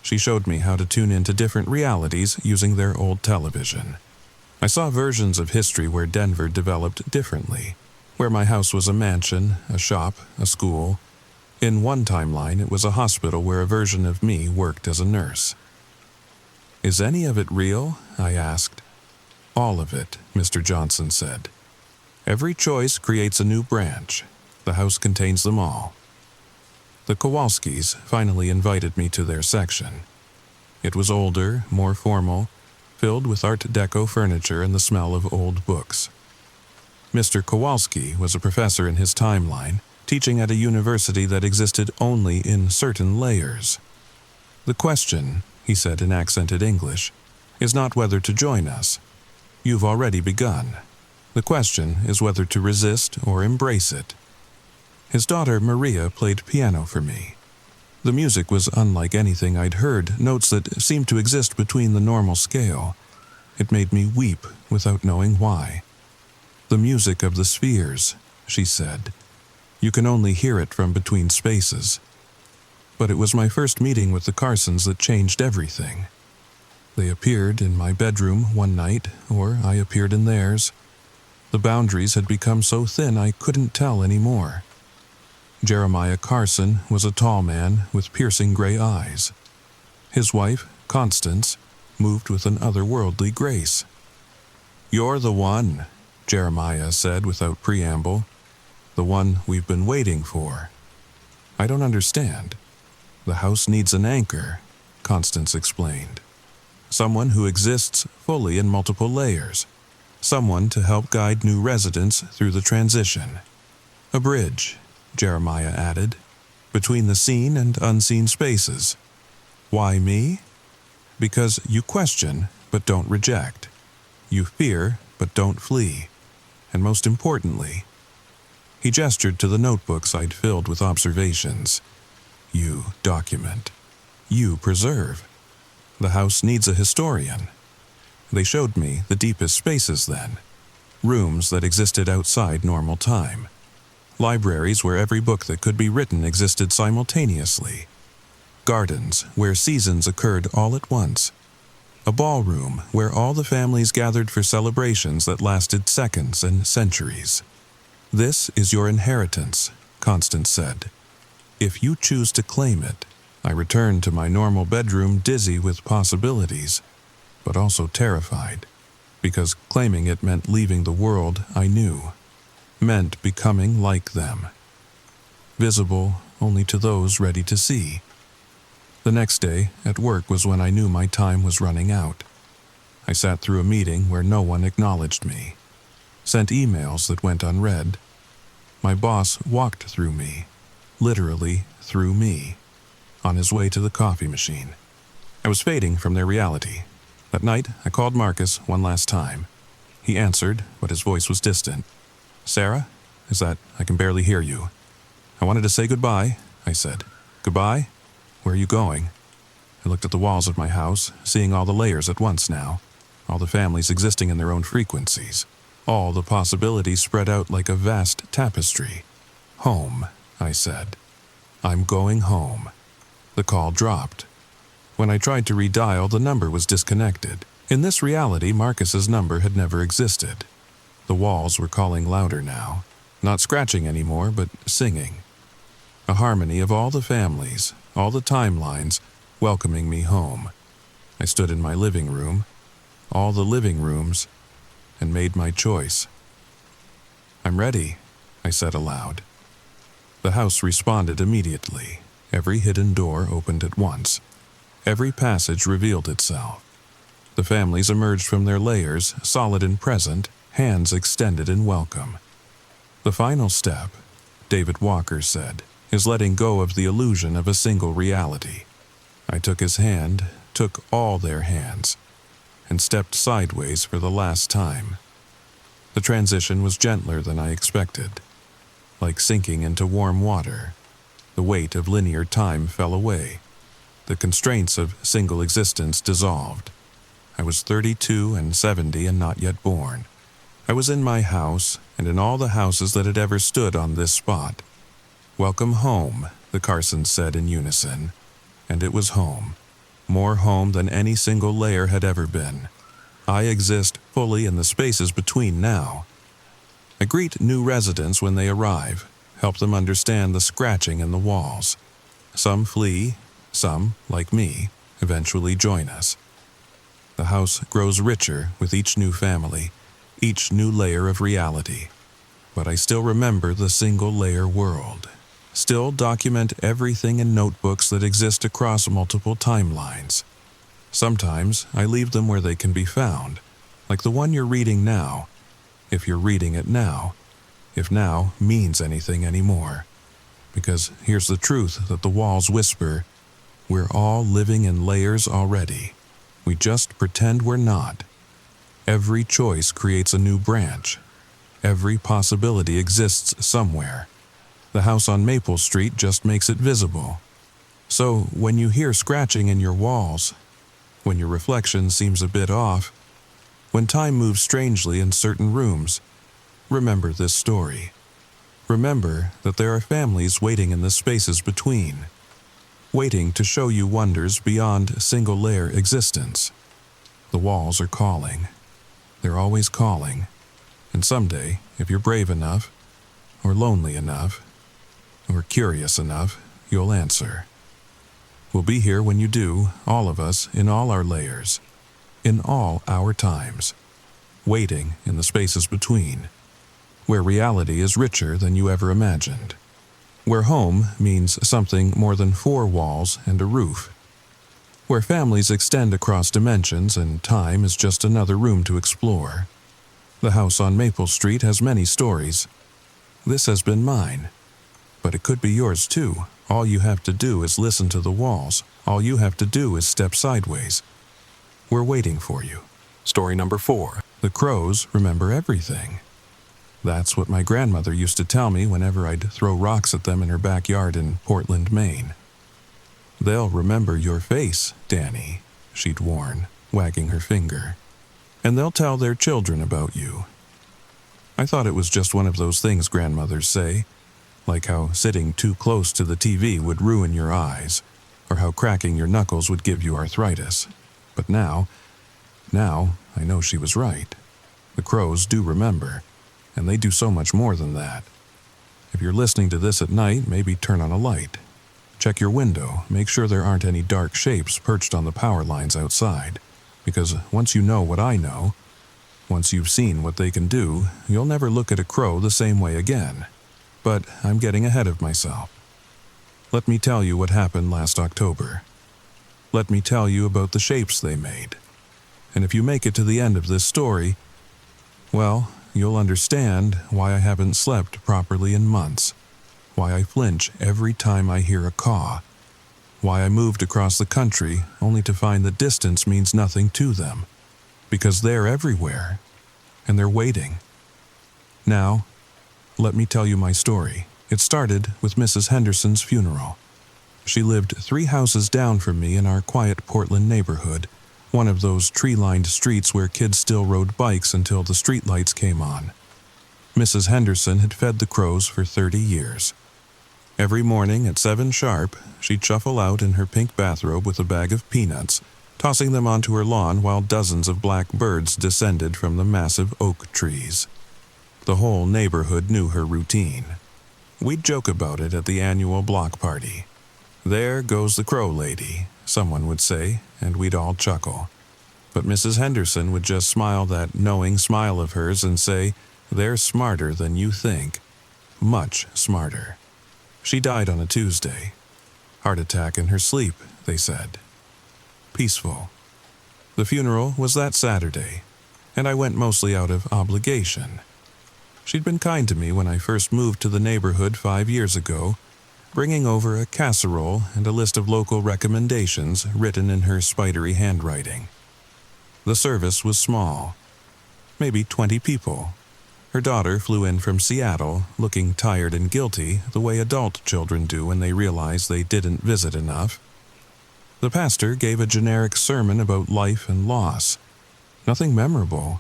She showed me how to tune into different realities using their old television. I saw versions of history where Denver developed differently, where my house was a mansion, a shop, a school. In one timeline, it was a hospital where a version of me worked as a nurse. "Is any of it real?" I asked. "All of it," Mr. Johnson said. "Every choice creates a new branch. The house contains them all." The Kowalskis finally invited me to their section. It was older, more formal, filled with Art Deco furniture and the smell of old books. Mr. Kowalski was a professor in his timeline, teaching at a university that existed only in certain layers. "The question," he said in accented English, "is not whether to join us. You've already begun. The question is whether to resist or embrace it." His daughter Maria played piano for me. The music was unlike anything I'd heard, notes that seemed to exist between the normal scale. It made me weep without knowing why. "The music of the spheres," she said. "You can only hear it from between spaces." But it was my first meeting with the Carsons that changed everything. They appeared in my bedroom one night, or I appeared in theirs. The boundaries had become so thin I couldn't tell anymore. Jeremiah Carson was a tall man with piercing gray eyes. His wife, Constance, moved with an otherworldly grace. "You're the one," Jeremiah said without preamble. "The one we've been waiting for." "I don't understand." "The house needs an anchor," Constance explained. "Someone who exists fully in multiple layers. Someone to help guide new residents through the transition. A bridge," Jeremiah added, "between the seen and unseen spaces." "Why me?" "Because you question, but don't reject. You fear, but don't flee. And most importantly," he gestured to the notebooks I'd filled with observations, "you document. You preserve. The house needs a historian." They showed me the deepest spaces then. rooms that existed outside normal time, libraries where every book that could be written existed simultaneously, gardens where seasons occurred all at once, a ballroom where all the families gathered for celebrations that lasted seconds and centuries. "This is your inheritance," Constance said. "If you choose to claim it." I returned to my normal bedroom dizzy with possibilities, but also terrified, because claiming it meant leaving the world I knew, meant becoming like them, visible only to those ready to see. The next day at work was when I knew my time was running out. I sat through a meeting where no one acknowledged me, sent emails that went unread. My boss walked through me, literally through me, on his way to the coffee machine. I was fading from their reality. That night, I called Marcus one last time. He answered, but his voice was distant. "Sarah? Is that? I can barely hear you." "I wanted to say goodbye," I said. "Goodbye? Where are you going?" I looked at the walls of my house, seeing all the layers at once now, all the families existing in their own frequencies, all the possibilities spread out like a vast tapestry. "Home," I said. "I'm going home." The call dropped. When I tried to redial, the number was disconnected. In this reality, Marcus's number had never existed. The walls were calling louder now, not scratching anymore, but singing. A harmony of all the families, all the timelines, welcoming me home. I stood in my living room, all the living rooms, and made my choice. "I'm ready," I said aloud. The house responded immediately. Every hidden door opened at once. Every passage revealed itself. The families emerged from their layers, solid and present, hands extended in welcome. "The final step," David Walker said, "is letting go of the illusion of a single reality." I took his hand, took all their hands, and stepped sideways for the last time. The transition was gentler than I expected. Like sinking into warm water, the weight of linear time fell away. The constraints of single existence dissolved. I was 32 and 70 and not yet born. I was in my house and in all the houses that had ever stood on this spot. "Welcome home," the Carsons said in unison. And it was home. More home than any single layer had ever been. I exist fully in the spaces between now. I greet new residents when they arrive, help them understand the scratching in the walls. Some flee, some, like me, eventually join us. The house grows richer with each new family, each new layer of reality. But I still remember the single-layer world. Still document everything in notebooks that exist across multiple timelines. Sometimes I leave them where they can be found, like the one you're reading now, if you're reading it now, if now means anything anymore. Because here's the truth that the walls whisper: we're all living in layers already. We just pretend we're not. Every choice creates a new branch. Every possibility exists somewhere. The house on Maple Street just makes it visible. So when you hear scratching in your walls, when your reflection seems a bit off, when time moves strangely in certain rooms, remember this story. Remember that there are families waiting in the spaces between, waiting to show you wonders beyond single-layer existence. The walls are calling. They're always calling. And someday, if you're brave enough, or lonely enough, or curious enough, you'll answer. We'll be here when you do, all of us, in all our layers, in all our times, waiting in the spaces between, where reality is richer than you ever imagined, where home means something more than four walls and a roof, where families extend across dimensions and time is just another room to explore. The house on Maple Street has many stories. This has been mine. But it could be yours too. All you have to do is listen to the walls. All you have to do is step sideways. We're waiting for you. Story number 4. The crows remember everything. That's what my grandmother used to tell me whenever I'd throw rocks at them in her backyard in Portland, Maine. They'll remember your face, Danny, she'd warn, wagging her finger. And they'll tell their children about you. I thought it was just one of those things grandmothers say, like how sitting too close to the TV would ruin your eyes, or how cracking your knuckles would give you arthritis. But now I know she was right. The crows do remember, and they do so much more than that. If you're listening to this at night, maybe turn on a light. Check your window, make sure there aren't any dark shapes perched on the power lines outside, because once you know what I know, once you've seen what they can do, you'll never look at a crow the same way again. But I'm getting ahead of myself. Let me tell you what happened last October. Let me tell you about the shapes they made. And if you make it to the end of this story, well, you'll understand why I haven't slept properly in months, why I flinch every time I hear a caw, why I moved across the country only to find that distance means nothing to them, because they're everywhere, and they're waiting. Now, let me tell you my story. It started with Mrs. Henderson's funeral. She lived 3 houses down from me in our quiet Portland neighborhood, one of those tree-lined streets where kids still rode bikes until the streetlights came on. Mrs. Henderson had fed the crows for 30 years. Every morning at 7 sharp, she'd shuffle out in her pink bathrobe with a bag of peanuts, tossing them onto her lawn while dozens of black birds descended from the massive oak trees. The whole neighborhood knew her routine. We'd joke about it at the annual block party. "There goes the crow lady," someone would say, and we'd all chuckle. But Mrs. Henderson would just smile that knowing smile of hers and say, "They're smarter than you think. Much smarter." She died on a Tuesday. Heart attack in her sleep, they said. Peaceful. The funeral was that Saturday, and I went mostly out of obligation. She'd been kind to me when I first moved to the neighborhood 5 years ago, bringing over a casserole and a list of local recommendations written in her spidery handwriting. The service was small, maybe 20 people. Her daughter flew in from Seattle, looking tired and guilty the way adult children do when they realize they didn't visit enough. The pastor gave a generic sermon about life and loss. Nothing memorable,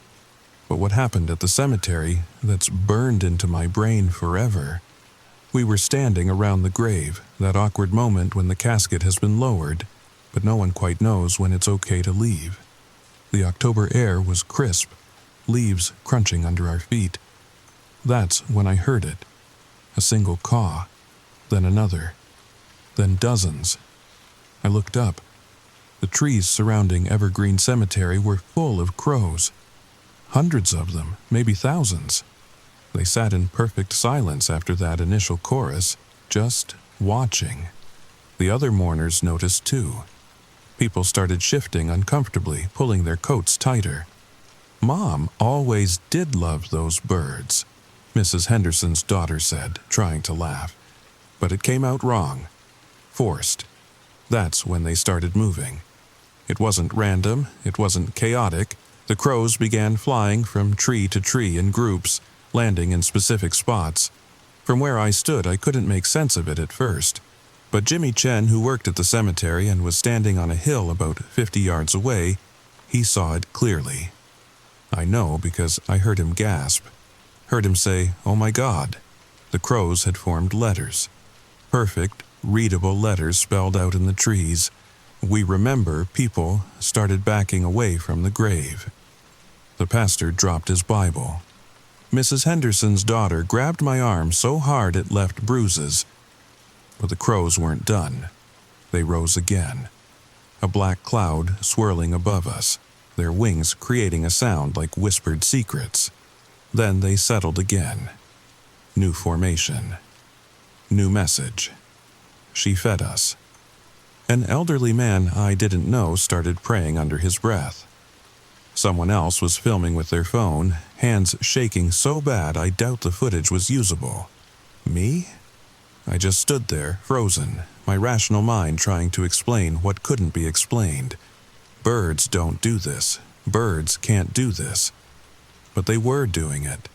but what happened at the cemetery that's burned into my brain forever. We were standing around the grave, that awkward moment when the casket has been lowered, but no one quite knows when it's okay to leave. The October air was crisp, leaves crunching under our feet. That's when I heard it. A single caw, then another, then dozens. I looked up. The trees surrounding Evergreen Cemetery were full of crows. Hundreds of them, maybe thousands. They sat in perfect silence after that initial chorus, just watching. The other mourners noticed too. People started shifting uncomfortably, pulling their coats tighter. "Mom always did love those birds," Mrs. Henderson's daughter said, trying to laugh. But it came out wrong. Forced. That's when they started moving. It wasn't random, it wasn't chaotic. The crows began flying from tree to tree in groups, landing in specific spots. From where I stood, I couldn't make sense of it at first. But Jimmy Chen, who worked at the cemetery and was standing on a hill about 50 yards away, he saw it clearly. I know because I heard him gasp. Heard him say, "Oh my God." The crows had formed letters. Perfect, readable letters spelled out in the trees. "We remember" people started backing away from the grave. The pastor dropped his Bible. Mrs. Henderson's daughter grabbed my arm so hard it left bruises. But the crows weren't done. They rose again. A black cloud swirling above us, their wings creating a sound like whispered secrets. Then they settled again. New formation. New message. She fed us. An elderly man I didn't know started praying under his breath. Someone else was filming with their phone, hands shaking so bad I doubt the footage was usable. Me? I just stood there, frozen, my rational mind trying to explain what couldn't be explained. Birds don't do this. Birds can't do this. But they were doing it.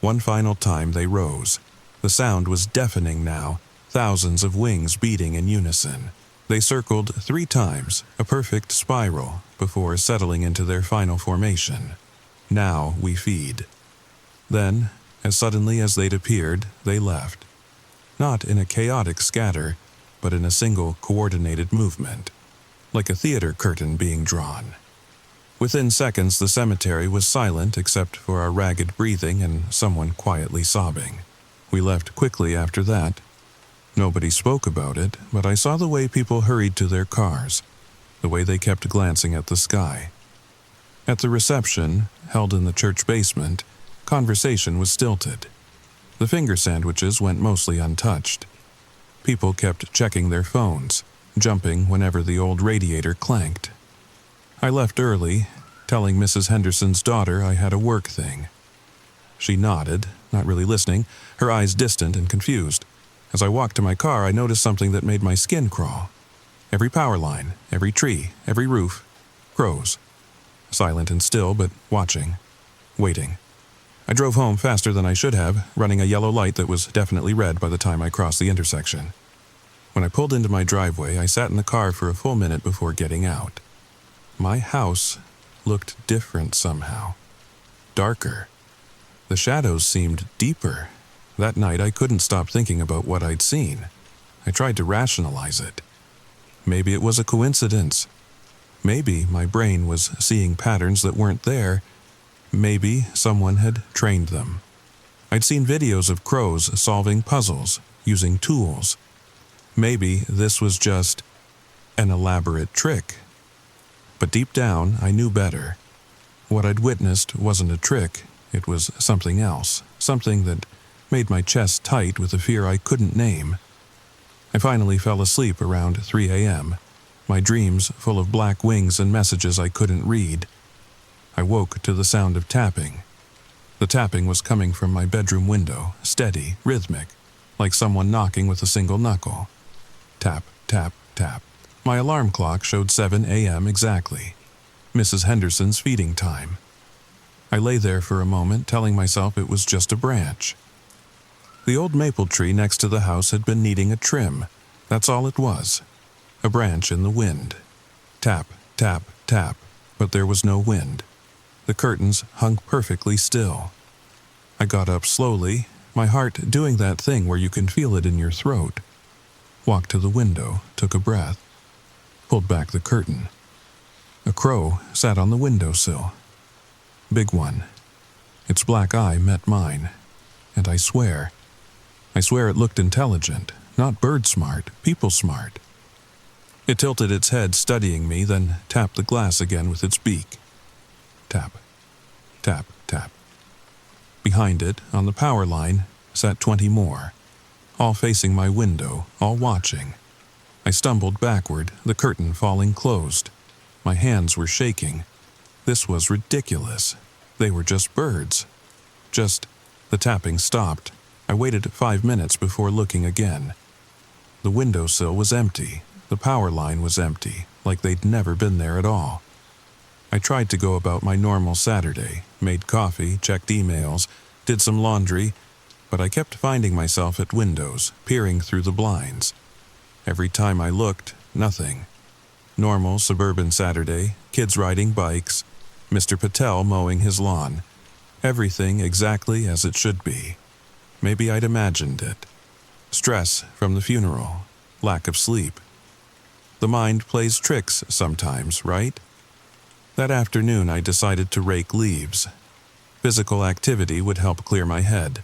One final time they rose. The sound was deafening now, thousands of wings beating in unison. They circled 3 times, a perfect spiral, before settling into their final formation. Now we feed. Then, as suddenly as they'd appeared, they left. Not in a chaotic scatter, but in a single coordinated movement, like a theater curtain being drawn. Within seconds, the cemetery was silent except for our ragged breathing and someone quietly sobbing. We left quickly after that. Nobody spoke about it, but I saw the way people hurried to their cars, the way they kept glancing at the sky. At the reception, held in the church basement, conversation was stilted. The finger sandwiches went mostly untouched. People kept checking their phones, jumping whenever the old radiator clanked. I left early, telling Mrs. Henderson's daughter I had a work thing. She nodded, not really listening, her eyes distant and confused. As I walked to my car, I noticed something that made my skin crawl. Every power line, every tree, every roof, crows. Silent and still, but watching, waiting. I drove home faster than I should have, running a yellow light that was definitely red by the time I crossed the intersection. When I pulled into my driveway, I sat in the car for a full minute before getting out. My house looked different somehow. Darker. The shadows seemed deeper. That night I couldn't stop thinking about what I'd seen. I tried to rationalize it. Maybe it was a coincidence. Maybe my brain was seeing patterns that weren't there. Maybe someone had trained them. I'd seen videos of crows solving puzzles, using tools. Maybe this was just an elaborate trick. But deep down, I knew better. What I'd witnessed wasn't a trick, it was something else, something that made my chest tight with a fear I couldn't name. I finally fell asleep around 3 a.m., my dreams full of black wings and messages I couldn't read. I woke to the sound of tapping. The tapping was coming from my bedroom window, steady, rhythmic, like someone knocking with a single knuckle. Tap, tap, tap. My alarm clock showed 7 a.m. exactly. Mrs. Henderson's feeding time. I lay there for a moment, telling myself it was just a branch. The old maple tree next to the house had been needing a trim. That's all it was. A branch in the wind. Tap, tap, tap, but there was no wind. The curtains hung perfectly still. I got up slowly, my heart doing that thing where you can feel it in your throat. Walked to the window, took a breath, pulled back the curtain. A crow sat on the windowsill. Big one. Its black eye met mine, and I swear it looked intelligent, not bird smart, people smart. It tilted its head, studying me, then tapped the glass again with its beak. Tap, tap, tap. Behind it, on the power line, sat 20 more, all facing my window, all watching. I stumbled backward, the curtain falling closed. My hands were shaking. This was ridiculous. They were just birds. The tapping stopped. I waited 5 minutes before looking again. The windowsill was empty. The power line was empty, like they'd never been there at all. I tried to go about my normal Saturday, made coffee, checked emails, did some laundry, but I kept finding myself at windows, peering through the blinds. Every time I looked, nothing. Normal suburban Saturday, kids riding bikes, Mr. Patel mowing his lawn. Everything exactly as it should be. Maybe I'd imagined it. Stress from the funeral, lack of sleep. The mind plays tricks sometimes, right? That afternoon I decided to rake leaves. Physical activity would help clear my head.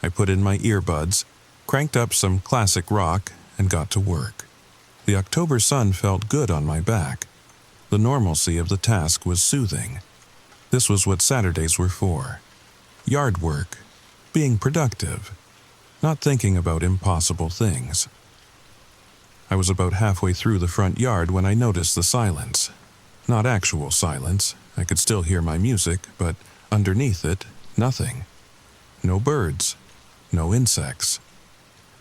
I put in my earbuds, cranked up some classic rock, and got to work. The October sun felt good on my back. The normalcy of the task was soothing. This was what Saturdays were for. Yard work, being productive, not thinking about impossible things. I was about halfway through the front yard when I noticed the silence. Not actual silence. I could still hear my music, but underneath it, nothing. No birds. No insects.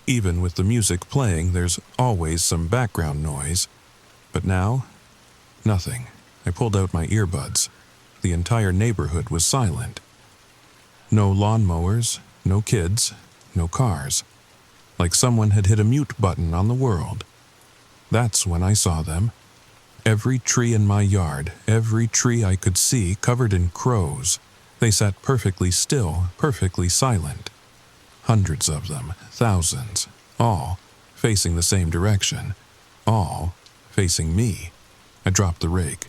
Even with the music playing, there's always some background noise. But now, nothing. I pulled out my earbuds. The entire neighborhood was silent. No lawnmowers, no kids, no cars. Like someone had hit a mute button on the world. That's when I saw them. Every tree in my yard, every tree I could see covered in crows. They sat perfectly still, perfectly silent. Hundreds of them, thousands, all facing the same direction, all facing me. I dropped the rake.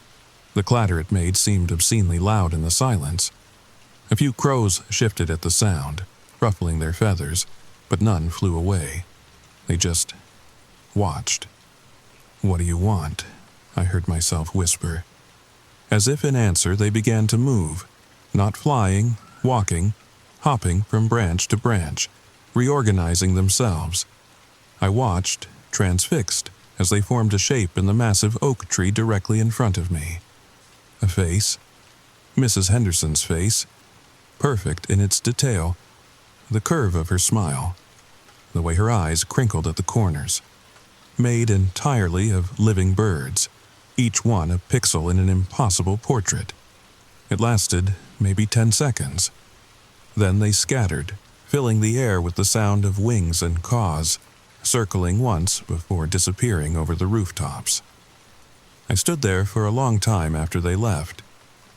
The clatter it made seemed obscenely loud in the silence. A few crows shifted at the sound, ruffling their feathers, but none flew away. They just watched. "What do you want?" I heard myself whisper. As if in answer, they began to move, not flying, walking, hopping from branch to branch, reorganizing themselves. I watched, transfixed, as they formed a shape in the massive oak tree directly in front of me. A face, Mrs. Henderson's face, perfect in its detail, the curve of her smile, the way her eyes crinkled at the corners, made entirely of living birds, each one a pixel in an impossible portrait. It lasted maybe 10 seconds. Then they scattered, filling the air with the sound of wings and caws, circling once before disappearing over the rooftops. I stood there for a long time after they left.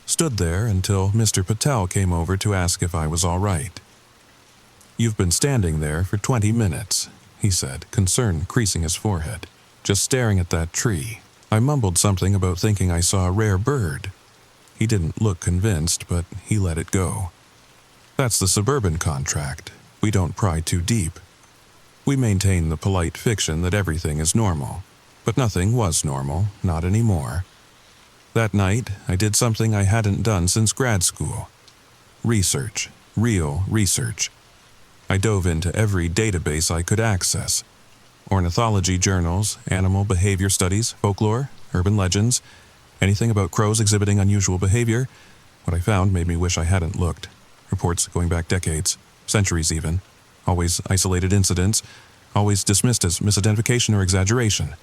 Stood there until Mr. Patel came over to ask if I was all right. "You've been standing there for 20 minutes, he said, concern creasing his forehead, "just staring at that tree." I mumbled something about thinking I saw a rare bird. He didn't look convinced, but he let it go. "That's the suburban contract. We don't pry too deep. We maintain the polite fiction that everything is normal. But nothing was normal, not anymore. That night, I did something I hadn't done since grad school. Research. Real research. I dove into every database I could access. Ornithology journals, animal behavior studies, folklore, urban legends, anything about crows exhibiting unusual behavior. What I found made me wish I hadn't looked. Reports going back decades, centuries even. Always isolated incidents, always dismissed as misidentification or exaggeration.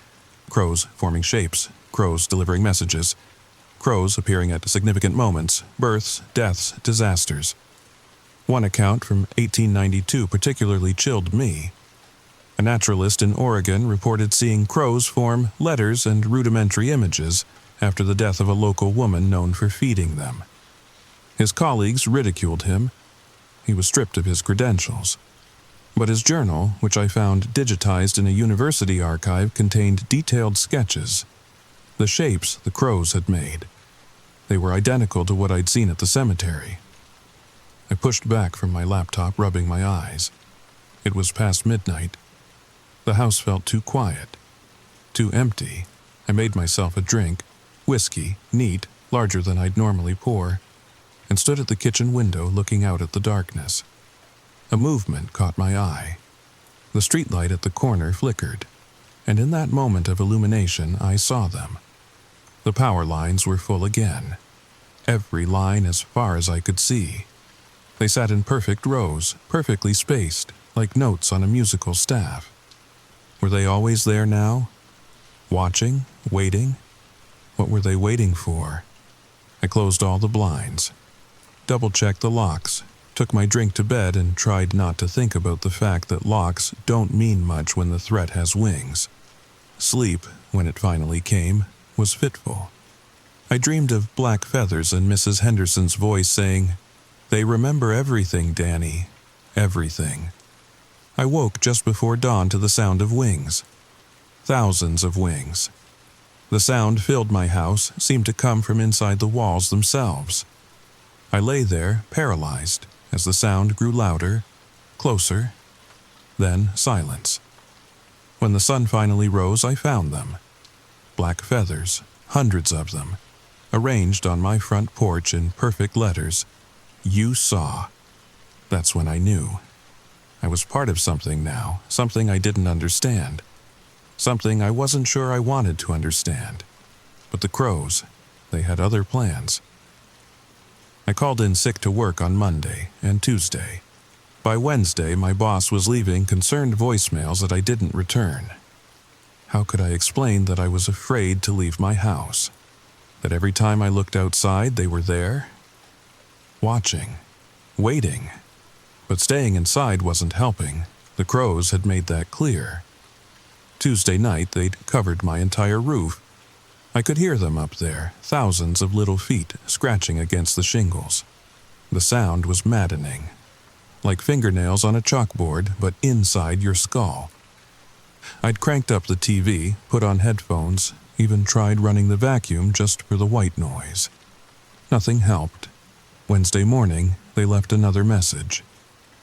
Crows forming shapes, crows delivering messages, crows appearing at significant moments, births, deaths, disasters. One account from 1892 particularly chilled me. A naturalist in Oregon reported seeing crows form letters and rudimentary images after the death of a local woman known for feeding them. His colleagues ridiculed him. He was stripped of his credentials. But his journal, which I found digitized in a university archive, contained detailed sketches. The shapes the crows had made. They were identical to what I'd seen at the cemetery. I pushed back from my laptop, rubbing my eyes. It was past midnight. The house felt too quiet, too empty. I made myself a drink, whiskey, neat, larger than I'd normally pour, and stood at the kitchen window looking out at the darkness. A movement caught my eye. The streetlight at the corner flickered, and in that moment of illumination I saw them. The power lines were full again. Every line as far as I could see. They sat in perfect rows, perfectly spaced, like notes on a musical staff. Were they always there now? Watching? Waiting? What were they waiting for? I closed all the blinds, double-checked the locks, took my drink to bed, and tried not to think about the fact that locks don't mean much when the threat has wings. Sleep, when it finally came, was fitful. I dreamed of black feathers and Mrs. Henderson's voice saying, "They remember everything, Danny. Everything." I woke just before dawn to the sound of wings. Thousands of wings. The sound filled my house, seemed to come from inside the walls themselves. I lay there, paralyzed, as the sound grew louder, closer, then silence. When the sun finally rose, I found them. Black feathers, hundreds of them, arranged on my front porch in perfect letters. "You saw." That's when I knew. I was part of something now, something I didn't understand. Something I wasn't sure I wanted to understand. But the crows, they had other plans. I called in sick to work on Monday and Tuesday. By Wednesday, my boss was leaving concerned voicemails that I didn't return. How could I explain that I was afraid to leave my house? That every time I looked outside, they were there? Watching. Waiting. But staying inside wasn't helping. The crows had made that clear. Tuesday night, they'd covered my entire roof. I could hear them up there, thousands of little feet scratching against the shingles. The sound was maddening, like fingernails on a chalkboard, but inside your skull. I'd cranked up the TV, put on headphones, even tried running the vacuum just for the white noise. Nothing helped. Wednesday morning, they left another message.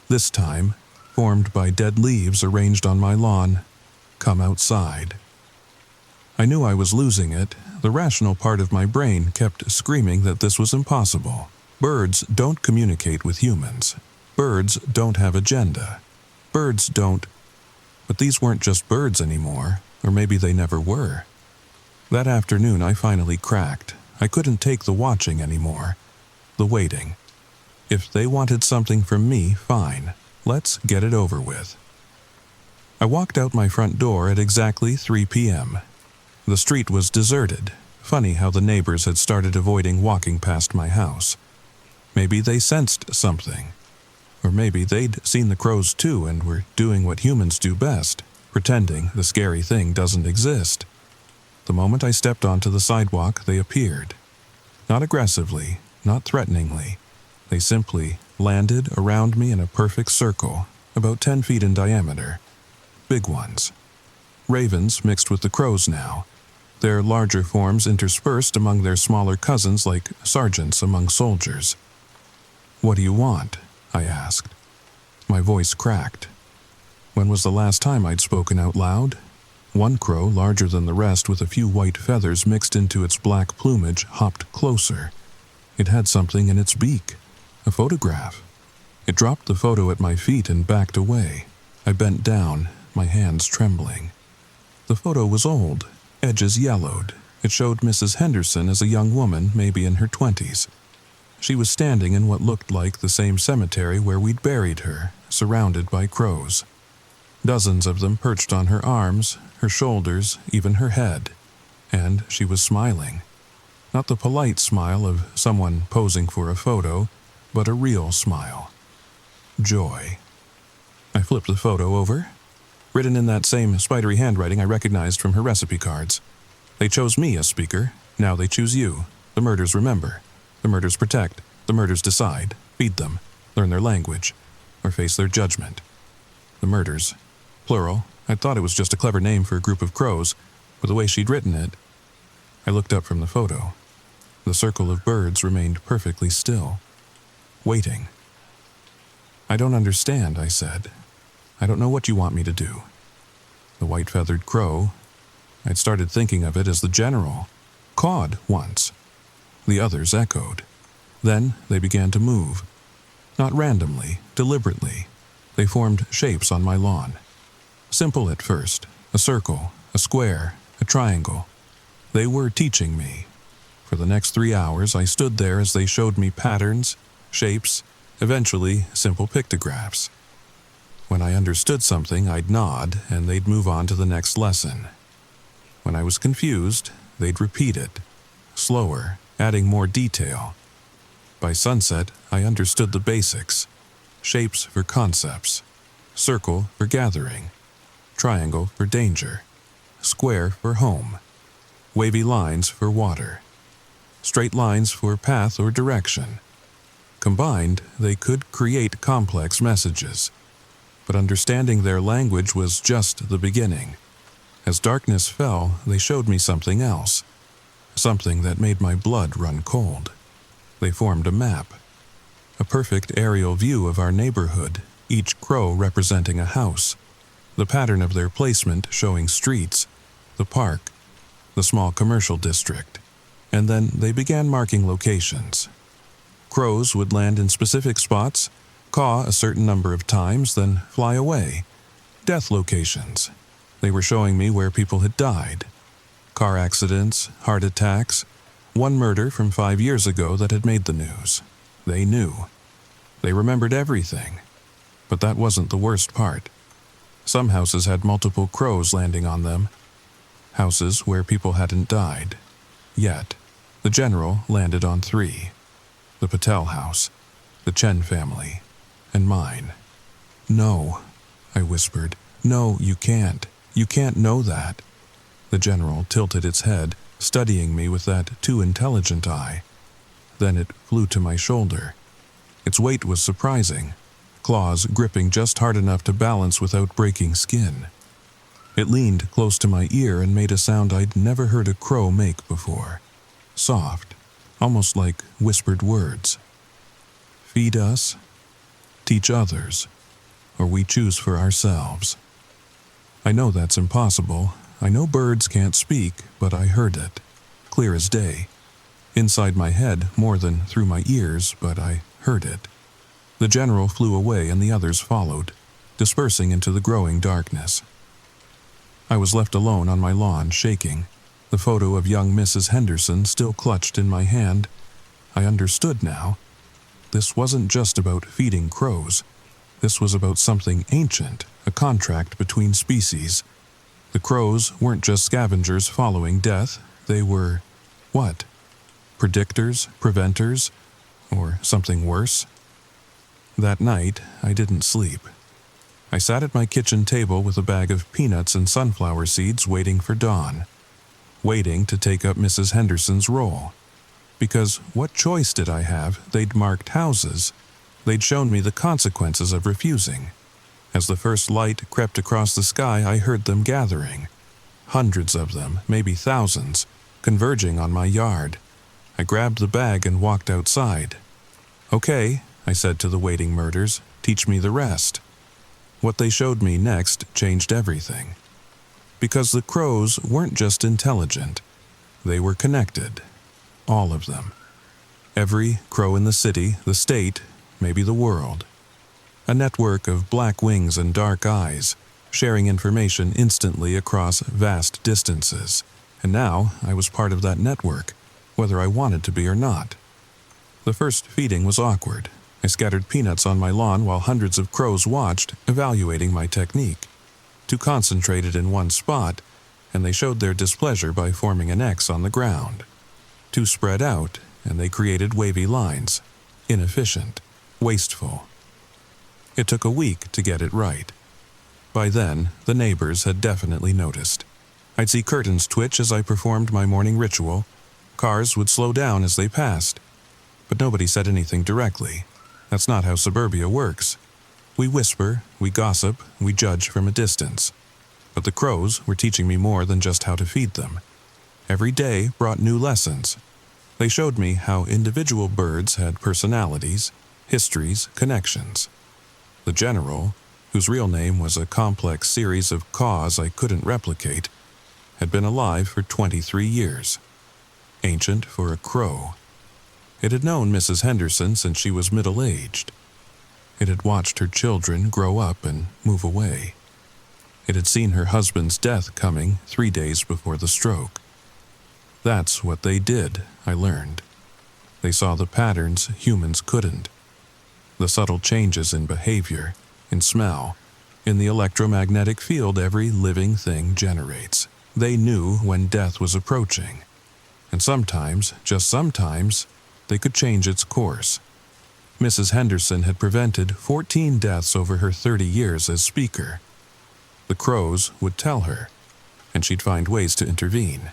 This time, formed by dead leaves arranged on my lawn, "Come outside." I knew I was losing it. The rational part of my brain kept screaming that this was impossible. Birds don't communicate with humans. Birds don't have agenda. Birds don't... But these weren't just birds anymore, or maybe they never were. That afternoon I finally cracked. I couldn't take the watching anymore. The waiting. If they wanted something from me, fine. Let's get it over with. I walked out my front door at exactly 3 p.m. The street was deserted. Funny how the neighbors had started avoiding walking past my house. Maybe they sensed something. Or maybe they'd seen the crows too and were doing what humans do best, pretending the scary thing doesn't exist. The moment I stepped onto the sidewalk, they appeared. Not aggressively, not threateningly. They simply landed around me in a perfect circle, about 10 feet in diameter. Big ones. Ravens mixed with the crows now, their larger forms interspersed among their smaller cousins like sergeants among soldiers. "What do you want?" I asked. My voice cracked. When was the last time I'd spoken out loud? One crow, larger than the rest with a few white feathers mixed into its black plumage, hopped closer. It had something in its beak. A photograph. It dropped the photo at my feet and backed away. I bent down, my hands trembling. The photo was old, edges yellowed. It showed Mrs. Henderson as a young woman, maybe in her 20s. She was standing in what looked like the same cemetery where we'd buried her, surrounded by crows. Dozens of them perched on her arms, her shoulders, even her head. And she was smiling. Not the polite smile of someone posing for a photo, but a real smile. Joy. I flipped the photo over. Written in that same spidery handwriting I recognized from her recipe cards. They chose me as speaker, now they choose you. The murders remember. The murders protect. The murders decide. Feed them. Learn their language. Or face their judgment. The murders. Plural. I thought it was just a clever name for a group of crows, but the way she'd written it... I looked up from the photo. The circle of birds remained perfectly still. Waiting. "I don't understand," I said. "I don't know what you want me to do." The white-feathered crow, I'd started thinking of it as the general, cawed once. The others echoed. Then they began to move. Not randomly, deliberately. They formed shapes on my lawn. Simple at first, a circle, a square, a triangle. They were teaching me. For the next 3 hours, I stood there as they showed me patterns, shapes, eventually simple pictographs. When I understood something, I'd nod, and they'd move on to the next lesson. When I was confused, they'd repeat it, slower, adding more detail. By sunset, I understood the basics. Shapes for concepts. Circle for gathering. Triangle for danger. Square for home. Wavy lines for water. Straight lines for path or direction. Combined, they could create complex messages. But understanding their language was just the beginning. As darkness fell, they showed me something else. Something that made my blood run cold. They formed a map. A perfect aerial view of our neighborhood, each crow representing a house. The pattern of their placement showing streets, the park, the small commercial district. And then they began marking locations. Crows would land in specific spots, caw a certain number of times, then fly away. Death locations. They were showing me where people had died. Car accidents, heart attacks, one murder from 5 years ago that had made the news. They knew. They remembered everything. But that wasn't the worst part. Some houses had multiple crows landing on them. Houses where people hadn't died. Yet, the general landed on 3. The Patel house, the Chen family, and mine. "No," I whispered. "No, you can't. You can't know that." The general tilted its head, studying me with that too intelligent eye. Then it flew to my shoulder. Its weight was surprising, claws gripping just hard enough to balance without breaking skin. It leaned close to my ear and made a sound I'd never heard a crow make before. Soft, almost like whispered words. Feed us, teach others, or we choose for ourselves. I know that's impossible. I know birds can't speak, but I heard it, clear as day. Inside my head more than through my ears, but I heard it. The general flew away and the others followed, dispersing into the growing darkness. I was left alone on my lawn, shaking, the photo of young Mrs. Henderson still clutched in my hand. I understood now. This wasn't just about feeding crows. This was about something ancient, a contract between species. The crows weren't just scavengers following death. They were, what? Predictors, preventers, or something worse? That night, I didn't sleep. I sat at my kitchen table with a bag of peanuts and sunflower seeds waiting for dawn. Waiting to take up Mrs. Henderson's role. Because what choice did I have? They'd marked houses. They'd shown me the consequences of refusing. As the first light crept across the sky, I heard them gathering. Hundreds of them, maybe thousands, converging on my yard. I grabbed the bag and walked outside. "Okay," I said to the waiting murders, "teach me the rest." What they showed me next changed everything. Because the crows weren't just intelligent. They were connected. All of them. Every crow in the city, the state, maybe the world. A network of black wings and dark eyes, sharing information instantly across vast distances. And now I was part of that network, whether I wanted to be or not. The first feeding was awkward. I scattered peanuts on my lawn while hundreds of crows watched, evaluating my technique. Too concentrated in one spot, and they showed their displeasure by forming an X on the ground. Too spread out, and they created wavy lines. Inefficient. Wasteful. It took a week to get it right. By then, the neighbors had definitely noticed. I'd see curtains twitch as I performed my morning ritual. Cars would slow down as they passed. But nobody said anything directly. That's not how suburbia works. We whisper, we gossip, we judge from a distance. But the crows were teaching me more than just how to feed them. Every day brought new lessons. They showed me how individual birds had personalities, histories, connections. The general, whose real name was a complex series of caws I couldn't replicate, had been alive for 23 years. Ancient for a crow. It had known Mrs. Henderson since she was middle-aged. It had watched her children grow up and move away. It had seen her husband's death coming 3 days before the stroke. That's what they did, I learned. They saw the patterns humans couldn't. The subtle changes in behavior, in smell, in the electromagnetic field every living thing generates. They knew when death was approaching. And sometimes, just sometimes, they could change its course. Mrs. Henderson had prevented 14 deaths over her 30 years as speaker. The crows would tell her, and she'd find ways to intervene.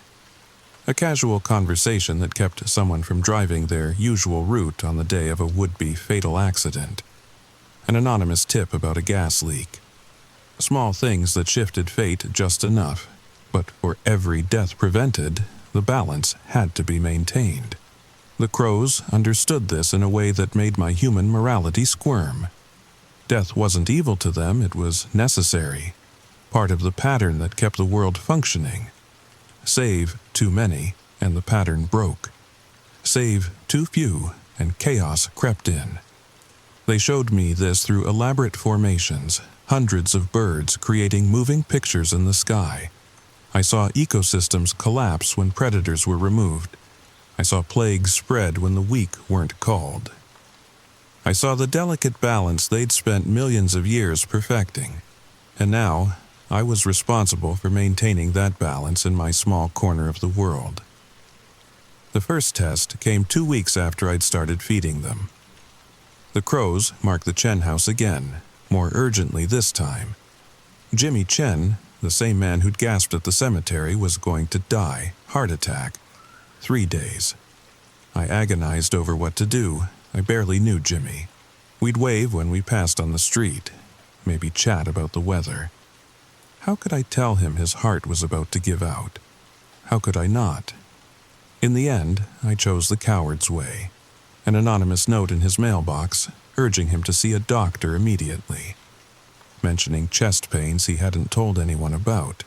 A casual conversation that kept someone from driving their usual route on the day of a would-be fatal accident. An anonymous tip about a gas leak. Small things that shifted fate just enough, but for every death prevented, the balance had to be maintained. The crows understood this in a way that made my human morality squirm. Death wasn't evil to them, it was necessary. Part of the pattern that kept the world functioning. Save too many, and the pattern broke. Save too few, and chaos crept in. They showed me this through elaborate formations, hundreds of birds creating moving pictures in the sky. I saw ecosystems collapse when predators were removed. I saw plagues spread when the weak weren't called. I saw the delicate balance they'd spent millions of years perfecting. And now, I was responsible for maintaining that balance in my small corner of the world. The first test came 2 weeks after I'd started feeding them. The crows marked the Chen house again, more urgently this time. Jimmy Chen, the same man who'd gasped at the cemetery, was going to die, heart attack. 3 days. I agonized over what to do. I barely knew Jimmy. We'd wave when we passed on the street, maybe chat about the weather. How could I tell him his heart was about to give out? How could I not? In the end, I chose the coward's way. An anonymous note in his mailbox urging him to see a doctor immediately, mentioning chest pains he hadn't told anyone about,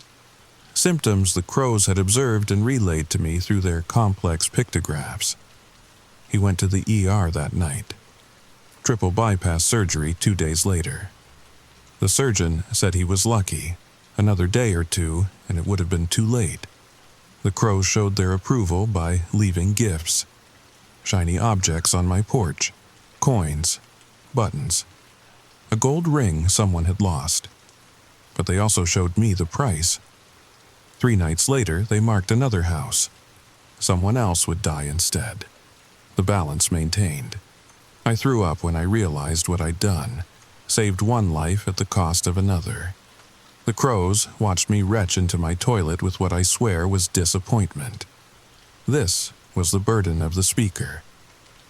symptoms the crows had observed and relayed to me through their complex pictographs. He went to the ER that night. Triple bypass surgery 2 days later. The surgeon said he was lucky. Another day or two, and it would have been too late. The crows showed their approval by leaving gifts. Shiny objects on my porch, coins, buttons, a gold ring someone had lost. But they also showed me the price. 3 nights later, they marked another house. Someone else would die instead. The balance maintained. I threw up when I realized what I'd done, saved one life at the cost of another. The crows watched me retch into my toilet with what I swear was disappointment. This was the burden of the speaker.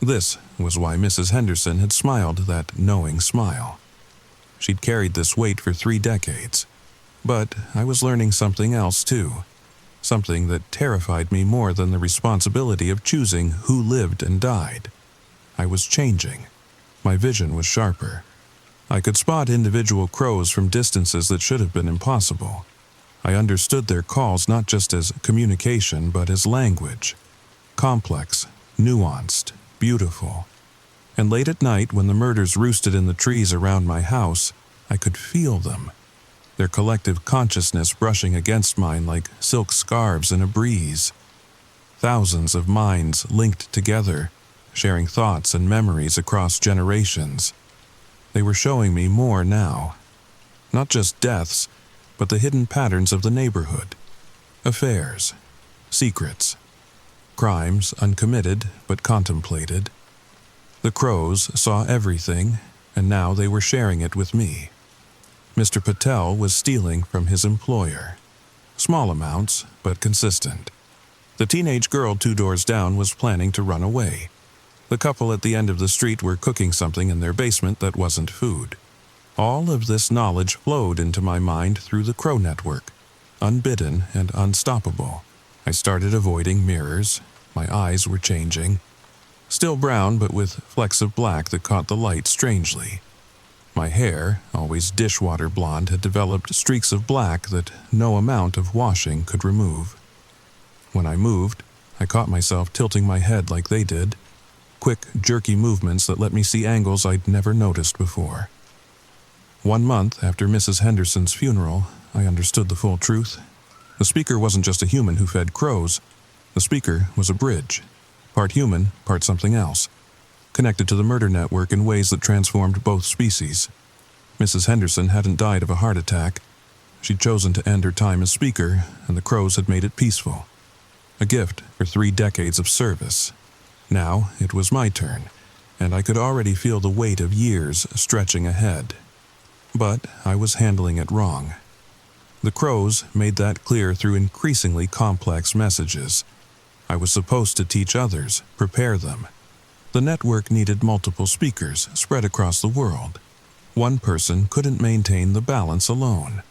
This was why Mrs. Henderson had smiled that knowing smile. She'd carried this weight for 3 decades. But I was learning something else too. Something that terrified me more than the responsibility of choosing who lived and died. I was changing. My vision was sharper. I could spot individual crows from distances that should have been impossible. I understood their calls not just as communication, but as language. Complex, nuanced, beautiful. And late at night, when the murders roosted in the trees around my house, I could feel them. Their collective consciousness brushing against mine like silk scarves in a breeze. Thousands of minds linked together, sharing thoughts and memories across generations. They were showing me more now. Not just deaths, but the hidden patterns of the neighborhood. Affairs, secrets, crimes uncommitted but contemplated. The crows saw everything, and now they were sharing it with me. Mr. Patel was stealing from his employer. Small amounts, but consistent. The teenage girl 2 doors down was planning to run away. The couple at the end of the street were cooking something in their basement that wasn't food. All of this knowledge flowed into my mind through the crow network, unbidden and unstoppable. I started avoiding mirrors. My eyes were changing. Still brown, but with flecks of black that caught the light strangely. My hair, always dishwater blonde, had developed streaks of black that no amount of washing could remove. When I moved, I caught myself tilting my head like they did. Quick, jerky movements that let me see angles I'd never noticed before. 1 month after Mrs. Henderson's funeral, I understood the full truth. The speaker wasn't just a human who fed crows. The speaker was a bridge. Part human, part something else. Connected to the murder network in ways that transformed both species. Mrs. Henderson hadn't died of a heart attack. She'd chosen to end her time as speaker, and the crows had made it peaceful. A gift for 3 decades of service. Now it was my turn, and I could already feel the weight of years stretching ahead. But I was handling it wrong. The crows made that clear through increasingly complex messages. I was supposed to teach others, prepare them. The network needed multiple speakers spread across the world. One person couldn't maintain the balance alone.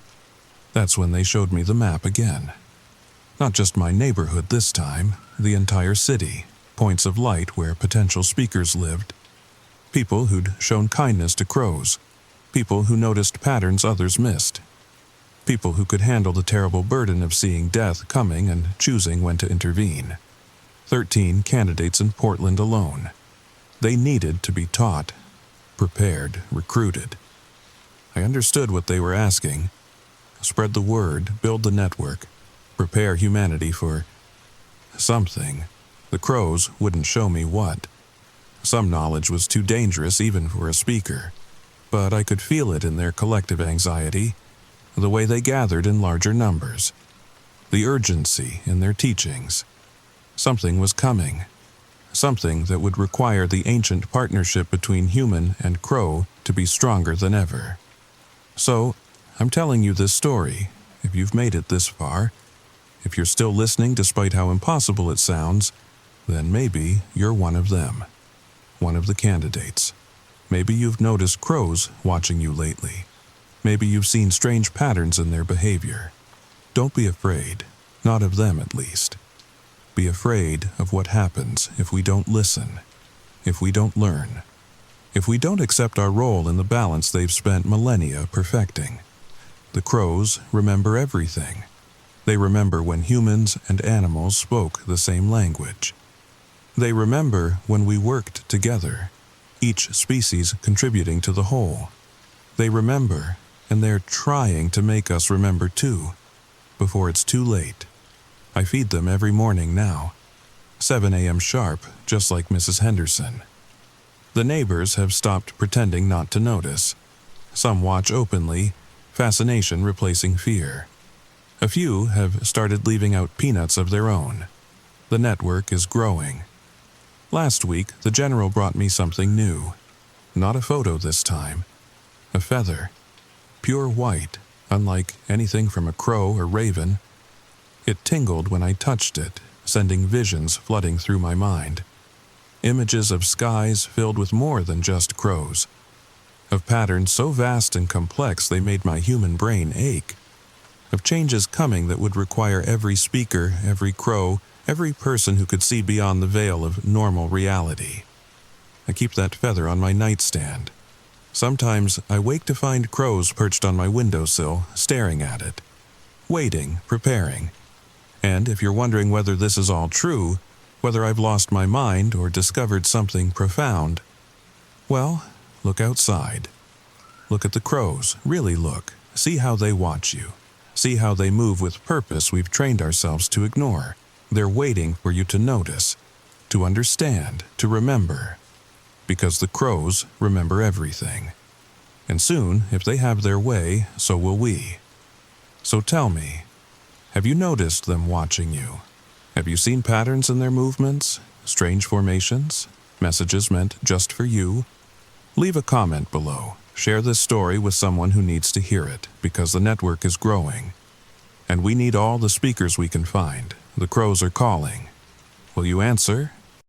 That's when they showed me the map again. Not just my neighborhood this time, the entire city. Points of light where potential speakers lived. People who'd shown kindness to crows. People who noticed patterns others missed. People who could handle the terrible burden of seeing death coming and choosing when to intervene. 13 candidates in Portland alone. They needed to be taught, prepared, recruited. I understood what they were asking. Spread the word, build the network, prepare humanity for something. The crows wouldn't show me what. Some knowledge was too dangerous even for a speaker, but I could feel it in their collective anxiety, the way they gathered in larger numbers, the urgency in their teachings. Something was coming, something that would require the ancient partnership between human and crow to be stronger than ever. So, I'm telling you this story, if you've made it this far. If you're still listening despite how impossible it sounds, then maybe you're one of them, one of the candidates. Maybe you've noticed crows watching you lately. Maybe you've seen strange patterns in their behavior. Don't be afraid, not of them at least. Be afraid of what happens if we don't listen, if we don't learn, if we don't accept our role in the balance they've spent millennia perfecting. The crows remember everything. They remember when humans and animals spoke the same language. They remember when we worked together, each species contributing to the whole. They remember, and they're trying to make us remember too, before it's too late. I feed them every morning now, 7 a.m. sharp, just like Mrs. Henderson. The neighbors have stopped pretending not to notice. Some watch openly, fascination replacing fear. A few have started leaving out peanuts of their own. The network is growing. Last week, the general brought me something new. Not a photo this time. A feather. Pure white, unlike anything from a crow or raven. It tingled when I touched it, sending visions flooding through my mind. Images of skies filled with more than just crows. Of patterns so vast and complex they made my human brain ache. Of changes coming that would require every speaker, every crow, every person who could see beyond the veil of normal reality. I keep that feather on my nightstand. Sometimes I wake to find crows perched on my windowsill, staring at it. Waiting, preparing. And if you're wondering whether this is all true, whether I've lost my mind or discovered something profound, well, look outside. Look at the crows, really look. See how they watch you. See how they move with purpose we've trained ourselves to ignore. They're waiting for you to notice, to understand, to remember. Because the crows remember everything. And soon, if they have their way, so will we. So tell me, have you noticed them watching you? Have you seen patterns in their movements? Strange formations? Messages meant just for you? Leave a comment below. Share this story with someone who needs to hear it, because the network is growing. And we need all the speakers we can find. The crows are calling. Will you answer